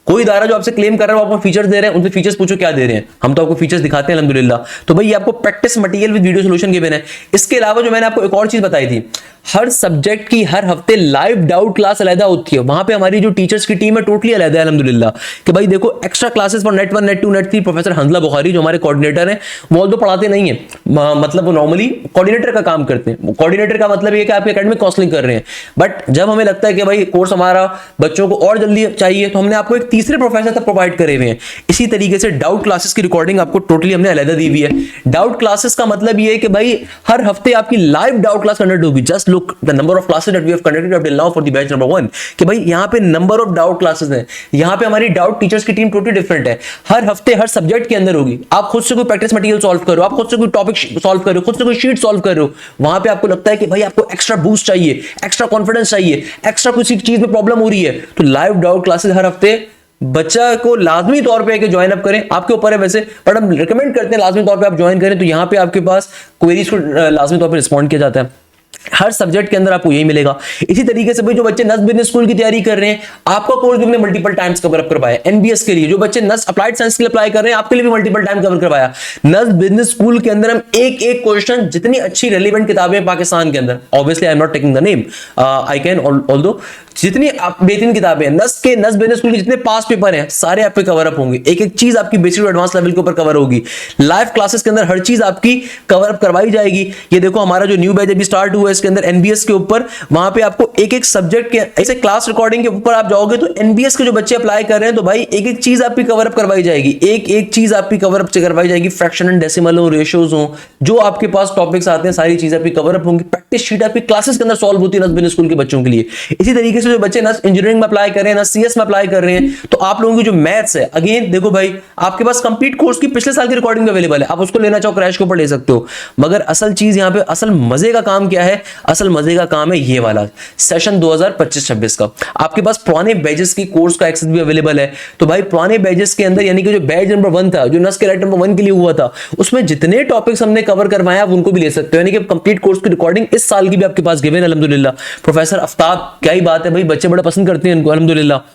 कोई दायरा जो आपसे क्लेम कर रहा है वो आपको फीचर्स दे रहे हैं, उनसे फीचर्स पूछो क्या दे रहे हैं, हम तो आपको फीचर्स दिखाते हैं अल्हम्दुलिल्लाह। तो भाई ये आपको practice material with video solution given है। इसके अलावा जो मैंने आपको एक और चीज बताई थी, हर सब्जेक्ट की हर हफ्ते लाइव डाउट क्लास अलग होती है। वहां पे हमारी जो टीचर्स की टीम है टोटली अलग है अल्हम्दुलिल्लाह, कि भाई देखो extra classes for net 1, net 2, net 3 professor Hanzala Bukhari जो हमारे कोऑर्डिनेटर हैं वो तो पढ़ाते नहीं है, मतलब वो नॉर्मली कोऑर्डिनेटर का काम करते हैं। कोऑर्डिनेटर का मतलब ये कि आपके एकेडमिक काउंसलिंग कर रहे हैं, बट जब हमें लगता है कि भाई कोर्स हमारा बच्चों को और जल्दी चाहिए तो हमने आपको एक तीसरे प्रोफेसर तक प्रोवाइड करे हुए हैं। इसी तरीके से डाउट क्लासेस की रिकॉर्डिंग आपको टोटली हमने अलग दी हुई है। डाउट क्लासेस का मतलब ये है कि भाई हर हफ्ते आपकी लाइव डाउट क्लास कंडक्ट होगी। Just look the number of classes that we have conducted up till now for the batch number 1, कि भाई यहाँ पे नंबर ऑफ डाउट क्लासेस हैं, यहाँ पे हमारी डाउट टीचर्स की टीम टोटली डिफरेंट है। हर हफ्ते हर सब्जेक्ट के अंदर होगी। आप खुद से कोई प्रैक्टिस मटेरियल सॉल्व करो, आप खुद से कोई टॉपिक सॉल्व करो, खुद से कोई शीट सॉल्व करो, वहां पे आपको लगता है कि भाई आपको एक्स्ट्रा बूस्ट चाहिए, एक्स्ट्रा कॉन्फिडेंस चाहिए, एक्स्ट्रा किसी चीज में प्रॉब्लम हो रही है, तो लाइव डाउट क्लासेस हर हफ्ते बच्चा को लाजमी तौर पे कि ज्वाइन अप करें। आपके ऊपर है वैसे, बट हम रिकमेंड करते हैं लाजमी तौर पे आप ज्वाइन करें। तो यहाँ पे आपके पास क्वेरीज को लाजमी तौर पे रिस्पॉन्ड किया जाता है। हर सब्जेक्ट के अंदर आपको यही मिलेगा। इसी तरीके से भाई जो बच्चे नस बिजनेस स्कूल की तैयारी कर रहे हैं, आपका कोर्स भी हमने मल्टीपल टाइम्स कवर अप करवाया। एनबीएस के लिए जो बच्चे नस अप्लाइड साइंस के लिए अप्लाई कर रहे हैं, आपके लिए भी मल्टीपल टाइम कवर करवाया। नस बिजनेस स्कूल के अंदर हम एक एक क्वेश्चन, जितनी अच्छी रेलिवेंट किताबें पाकिस्तान के अंदर, obviously I am not taking the name, I can although, जितनी बेहतरीन किताबें नस बिजनेस स्कूल के जितने पास पेपर हैं सारे आप पे कवर अप होंगे। एक एक चीज आपकी बेसिक टू एडवांस लेवल के ऊपर कवर होगी। लाइव क्लासेस के अंदर हर चीज आपकी कवर अप करवाई जाएगी। ये देखो हमारा जो न्यू बैच अभी स्टार्ट हुआ है, इसके अंदर एनबीएस के ऊपर, वहां पे आपको एक एक सब्जेक्ट के ऐसे क्लास रिकॉर्डिंग के ऊपर आप जाओगे तो एनबीएस के जो बच्चे अप्लाई कर रहे हैं, तो भाई एक एक चीज आपकी कवर अप करवाई जाएगी। एक एक चीज आपकी कवर अप करवाई जाएगी। फ्रैक्शन एंड डेसिमल हो, रेशियोज हो, जो आपके पास टॉपिक्स आते हैं सारी चीजें आपकी कवर अप होंगी। प्रैक्टिस शीट आपकी क्लासेस के अंदर सॉल्व होती है नस बिजनेस स्कूल के बच्चों के लिए। इसी तरीके से जो बच्चे नस इंजीनियरिंग में अप्लाई कर रहे हैं, नस सीएस में अप्लाई कर रहे हैं, तो आप लोगों की जो मैथ्स है, अगेन देखो भाई आपके पास कंप्लीट कोर्स की पिछले साल की रिकॉर्डिंग भी अवेलेबल है। आप उसको लेना चाहो क्रैश के ऊपर ले सकते हो। मगर असल चीज यहाँ पे, असल मजे का काम क्या है? असल मजे का काम है ये वाला सेशन 2025-26 का। आपके पास पुराने बैचेस की कोर्स का एक्सेस भी अवेलेबल है। तो भाई पुराने बैचेस के अंदर, यानी कि जो बैच नंबर 1 था, जो नस के राइट नंबर 1 के लिए हुआ था, उसमें जितने टॉपिक्स हमने कवर करवाए आप उनको भी ले सकते हो। यानी कि कंप्लीट कोर्स की रिकॉर्डिंग इस साल की भी आपके पास गिवन है अल्हम्दुलिल्लाह। प्रोफेसर आफ्ताब, क्या ही बात है भाई, बच्चे बड़ा पसंद करते हैं इनको अल्हम्दुलिल्लाह।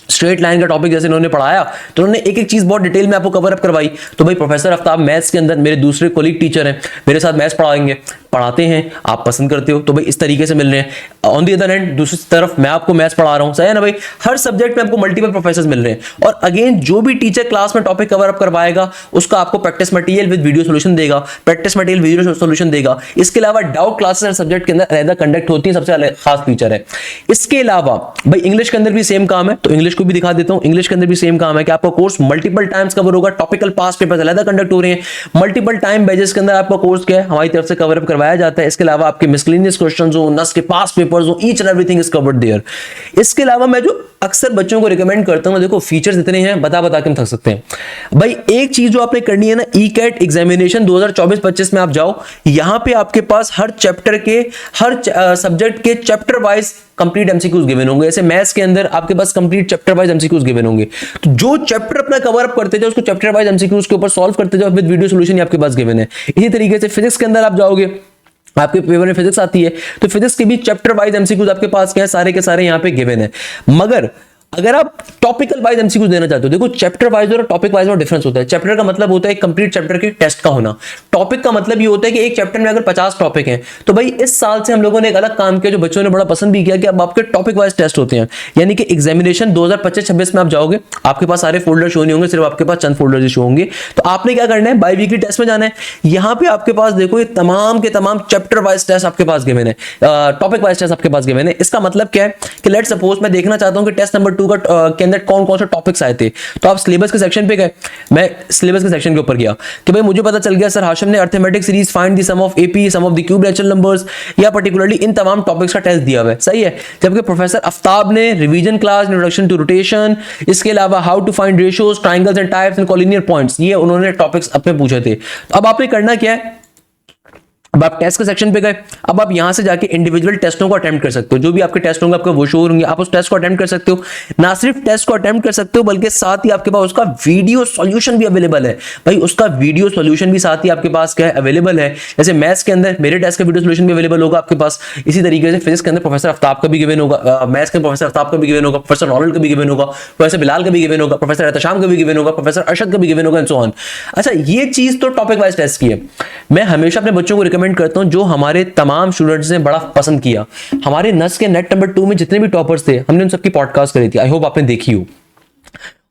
स्ट्रेट लाइन का टॉपिक जैसे इन्होंने पढ़ाया तो उन्होंने एक एक चीज बहुत डिटेल में आपको कवर अप करवाई। तो भाई प्रोफेसर आफ्ताब मैथ्स के अंदर मेरे दूसरे कोलीग टीचर हैं, मेरे साथ मैथ्स पढ़ाएंगे। पढ़ाते हैं, आप पसंद करते हो, तो भाई इस तरीके से मिल रहे हैं। ऑन दी अदर हैंड दूसरी तरफ मैं आपको मैथ्स पढ़ा रहा हूं, सही है ना भाई, हर सब्जेक्ट में आपको मल्टीपल प्रोफेसर मिल रहे हैं। और अगेन जो भी टीचर क्लास में टॉपिक कवर अप करवाएगा उसका आपको practice material with video solution देगा, प्रैक्टिस मटेरियल वीडियो सॉल्यूशन देगा। इसके अलावा डाउट क्लासेस हर सब्जेक्ट के अंदर अलग कंडक्ट होती है, सबसे खास फीचर है। इसके अलावा भाई इंग्लिश के अंदर भी सेम काम है, तो इंग्लिश को भी दिखा देता हूं। इंग्लिश के अंदर भी सेम काम है कि आपका कोर्स मल्टीपल टाइम्स कवर होगा, टॉपिकल पास्ट पेपर्स अलग कंडक्ट हो रहे हैं, मल्टीपल टाइम बैचेस के अंदर आपका कोर्स क्या है हमारी तरफ से कवर अप करवाया जाता है। इसके अलावा आपके मिसलेनियस क्वेश्चंस हो, नस के पास्ट पेपर्स हो, each and everything is covered there. इसके अलावा मैं जो अक्सर बच्चों को रिकमेंड करता हूं, देखो फीचर्स इतने हैं बता बता के हम थक सकते हैं भाई। एक चीज जो आपने करनी है ना, ई कैट एग्जामिनेशन 2024-25 में आप जाओ, यहां पे आपके पास हर चैप्टर के हर सब्जेक्ट के chapter wise complete MCQs given होंगे। ऐसे मैथ्स के अंदर आपके पास complete chapter wise MCQs given होंगे, तो जो चैप्टर अपना कवर अप करते जाओ उसको चैप्टर वाइज एमसीक्यूज के ऊपर सॉल्व करते जाओ विद वीडियो सॉल्यूशन आपके पास गिवन है। इसी तरीके से फिजिक्स के अंदर आप जाओगे, आपके पेपर में फिजिक्स आती है तो फिजिक्स के भी चैप्टर वाइज एमसीक्यूज आपके पास क्या है, सारे के सारे यहाँ पे गिवन है। मगर अगर आप टॉपिकल वाइज एमसीक्यूज देना चाहते हो, देखो चैप्टर वाइज और टॉपिक वाइज में डिफरेंस होता है। चैप्टर का मतलब होता है कंप्लीट चैप्टर के टेस्ट का होना, टॉपिक का मतलब ये होता है कि एक चैप्टर में अगर 50 टॉपिक हैं, तो भाई इस साल से हम लोगों ने एक अलग काम किया जो बच्चों ने बड़ा पसंद भी किया कि अब आपके टॉपिक वाइज टेस्ट होते हैं। यानी कि एग्जामिनेशन 2025-26 में आप जाओगे, आपके पास सारे फोल्डर शो नहीं होंगे, सिर्फ आपके पास चंद फोल्डर ही शो होंगे। तो आपने क्या करना है, बाई वीकली टेस्ट में जाना है। यहाँ पे आपके पास देखो ये तमाम के तमाम चैप्टर वाइज टेस्ट आपके पास गिवन है, टॉपिक वाइज टेस्ट आपके पास गिवन है। इसका मतलब क्या है कि लेट सपोज मैं देखना चाहता हूं कि टेस्ट नंबर 2 के अंदर कौन कौन से टॉपिक्स आए थे, तो आप सिलेबस के सेक्शन पे गए, मैं सिलेबस के सेक्शन के ऊपर गया कि भाई मुझे पता चल गया सर हाशिम ने arithmetic series, find the sum of AP, sum of the cube natural numbers या पर्टिकुलरली इन तमाम टॉपिक्स का टेस्ट दिया हुआ है, सही है। जबकि प्रोफेसर आफ्ताब ने revision class, introduction to rotation, इसके अलावा how to find ratios, triangles and types and collinear points, ये उन्होंने टॉपिक्स अपने पूछे थे। तो अब आपने करना क्या है, अब आप टेस्ट के सेक्शन पे गए, अब आप यहां से जाके इंडिविजुअल टेस्टों को अटेम्प्ट कर सकते हो, जो भी आपके टेस्ट होंगे आपको वो शो होंगे, आप उस टेस्ट को अटेम्प्ट कर सकते हो। ना सिर्फ टेस्ट को अटेम्प्ट कर सकते हो बल्कि साथ ही आपके पास उसका वीडियो सॉल्यूशन भी अवेलेबल है। भाई उसका वीडियो सॉल्यूशन भी साथ ही आपके पास क्या है, अवेलेबल है। जैसे मैथ्स के अंदर मेरे टेस्ट का वीडियो सॉल्यूशन भी अवेलेबल होगा आपके पास, इसी तरीके से फिजिक्स के अंदर प्रोफेसर आफ्ताब का भी गिवन होगा, मैथ्स के प्रोफेसर आफ्ताब का भी गिवन होगा, प्रोफेसर रॉनल्ड का भी गिवन होगा, प्रोफेसर बिलाल का भी गिवन होगा, प्रोफेसर एहतशाम का भी गिवन होगा, प्रोफेसर अरशद का भी गिवन होगा एंड सो ऑन। अच्छा, ये चीज तो टॉपिक वाइज टेस्ट की है। मैं हमेशा अपने बच्चों को रिकमेंड करता हूं, जो हमारे तमाम स्टूडेंट्स ने बड़ा पसंद किया, हमारे नस के नेट नंबर 2 में जितने भी टॉपर्स थे, हमने उन सबकी पॉडकास्ट करी थी, आई होप आपने देखी हो।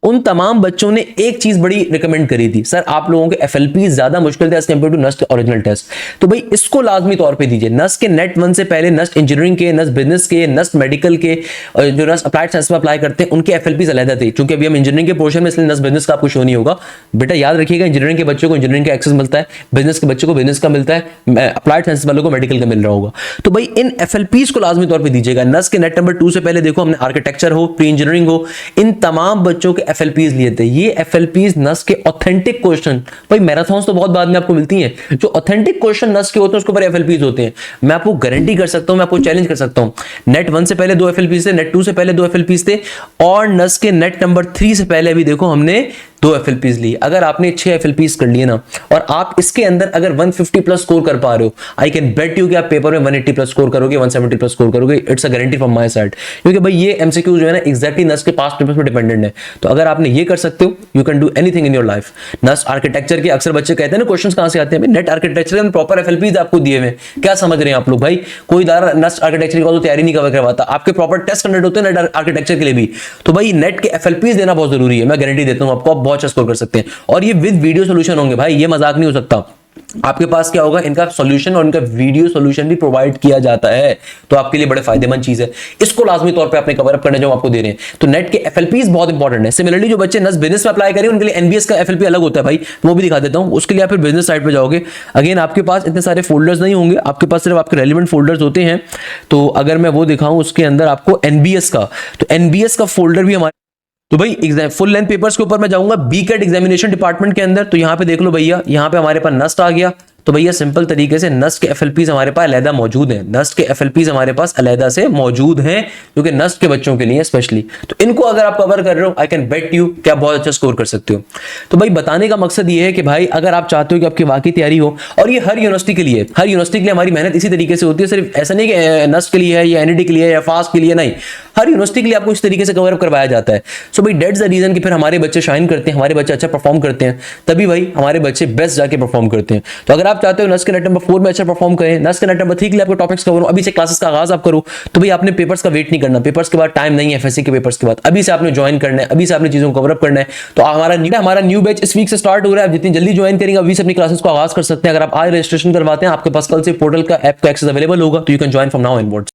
उन तमाम बच्चों ने एक चीज बड़ी रिकमेंड करी थी, सर आप लोगों के एफएलपी ज्यादा मुश्किल थे as compare to NUST original test, तो भाई इसको लाजमी तौर पे दीजिए। नस्ट के नेट 1 से पहले नस्ट इंजीनियरिंग के, नस्ट बिजनेस के, नस्ट मेडिकल के, जो नस्ट अप्लाइड साइंस में अप्लाई करते हैं उनके एफएलपी अलग थे। क्योंकि अभी हम इंजीनियरिंग के पोर्शन में, इसलिए नस्ट बिजनेस का आपको शो नहीं होगा। बेटा याद रखिएगा, इंजीनियरिंग के बच्चों को इंजीनियरिंग का एक्सेस मिलता है, बिजनेस के बच्चों को बिजनेस का मिलता है, अप्लाइड साइंस वालों को मेडिकल का मिल रहा होगा। तो भाई इन एफएलपीज को लाजमी तौर पर दीजिएगा। नस्ट के नेट नंबर 2 से पहले देखो हमने आर्किटेक्चर हो, प्री इंजीनियरिंग हो, इन तमाम बच्चों के एफएलपीज लिए थे। ये एफएलपीज नस के ऑथेंटिक क्वेश्चन, भाई मैराथन्स तो बहुत बाद में आपको मिलती हैं, जो ऑथेंटिक क्वेश्चन नस के होते हैं उसके ऊपर एफएलपीज होते हैं। मैं आपको गारंटी कर सकता हूं, मैं आपको चैलेंज कर सकता हूं, नेट 1 से पहले 2 एफएलपीज थे, नेट 2 से पहले 2 एफएलपीज थे, और नस के नेट नंबर 3 से पहले भी देखो हमने 2 एफएलपीज ली। अगर आपने 6 एफएलपीज कर लिए ना, और आप इसके अंदर अगर 150 प्लस स्कोर कर पा रहे हो, आई कैन बेट यू कि आप पेपर में 180 प्लस स्कोर करोगे, 170 प्लस स्कोर करोगे। It's a guarantee from my side, क्योंकि भाई ये एमसीक्यू जो है ना एग्जैक्टली नस के पास्ट पेपर्स पे डिपेंडेंट है। तो अगर आपने ये कर सकते हो, you can do anything in your life. नस आर्किटेक्चर के अक्सर बच्चे कहते हैं ना क्वेश्चंस कहां से आते हैं, नेट आर्किटेक्चर में प्रॉपर एफएलपीज आपको दिए हुए, क्या समझ रहे हैं आप लोग। भाई कोई दारा नस आर्किटेक्चर की तैयारी नहीं करवाता, आपके प्रॉपर टेस्ट कंडक्ट होते हैं नेट आर्किटेक्चर के लिए भी। तो भाई नेट के एफएलपीज देना बहुत जरूरी है, मैं गारंटी देता हूं आपको, आप बहुत अच्छा स्कोर कर सकते हैं। और ये विद वीडियो सॉल्यूशन होंगे भाई, ये मजाक नहीं हो सकता। आपके पास क्या होगा, इनका सॉल्यूशन और इनका वीडियो सॉल्यूशन भी प्रोवाइड किया जाता है, तो आपके लिए बड़े फायदेमंद चीज है। इसको लाजमी तौर पे अपने कवर अप करने जो आपको दे रहे हैं। तो नेट के एफएलपीज बहुत इंपॉर्टेंट है। सिमिलरली जो बच्चे नस बिजनेस में अप्लाई करें उनके लिए एनबीएस का एफएलपी अलग होता है भाई, वो भी दिखा देता हूं। उसके लिए आप फिर बिजनेस साइड पे जाओगे, अगेन आपके पास इतने सारे फोल्डर्स नहीं होंगे, आपके पास सिर्फ आपके रेलिवेंट फोल्डर्स होते हैं। तो अगर मैं वो दिखाऊं उसके अंदर आपको एनबीएस का, तो एनबीएस का फोल्डर भी हमारे, तो भाई एग्जाम फुल लेंथ पेपर्स के ऊपर मैं जाऊंगा बीकेट एग्जामिनेशन डिपार्टमेंट के अंदर। तो यहाँ पे देख लो भैया, यहाँ पे हमारे पास नस्ट आ गया। तो भैया सिंपल तरीके से नस्ट के एफएलपीज हमारे पास अलहदा मौजूद हैं, नस्ट के एफएलपीज हमारे पास अलहदा से मौजूद हैं, क्योंकि नस्ट के बच्चों के लिए स्पेशली। तो इनको अगर आप कवर कर रहे हो, आई कैन बेट यू कि आप बहुत अच्छा स्कोर कर सकते हो। तो भाई बताने का मकसद ये है कि भाई अगर आप चाहते हो कि आपकी वाकई तैयारी हो, और ये हर यूनिवर्सिटी के लिए, हर यूनिवर्सिटी के लिए हमारी मेहनत इसी तरीके से होती है। सिर्फ ऐसा नहीं कि नस्ट के लिए है या एनईटी के लिए या फास्ट के लिए, नहीं, हर यूनिवर्सिटी के लिए आपको इस तरीके से कवर अप करवाया जाता है। सो भाई दैट्स द रीजन कि फिर हमारे बच्चे शाइन करते हैं, हमारे बच्चे अच्छा परफॉर्म करते हैं, तभी भाई हमारे बच्चे बेस्ट जाके परफॉर्म करते हैं। तो अगर आप चाहते हो नस के नेट नंबर 4 में अच्छा परफॉर्म करें, नस के नेट नंबर 3 के लिए आपको टॉपिक्स कवर हो, अभी से क्लासेस का आगाज आप करो, तो भाई आपने पेपर्स का वेट नहीं करना, पेपर्स के बाद टाइम नहीं है, एफएससी के पेपर्स के बाद, अभी से आपने ज्वाइन करना है, अभी से आपने चीजों को कवर अप करना है। तो हमारा न्यू बैच इस वीक से स्टार्ट हो रहा है, आप जितनी जल्दी ज्वाइन करेंगे अभी से अपनी क्लासेस को आगाज कर सकते हैं। अगर आप आज रजिस्ट्रेशन करवाते हैं, आपके पास कल से पोर्टल का ऐप का एक्सेस अवेलेबल होगा, तो you can join from now onwards.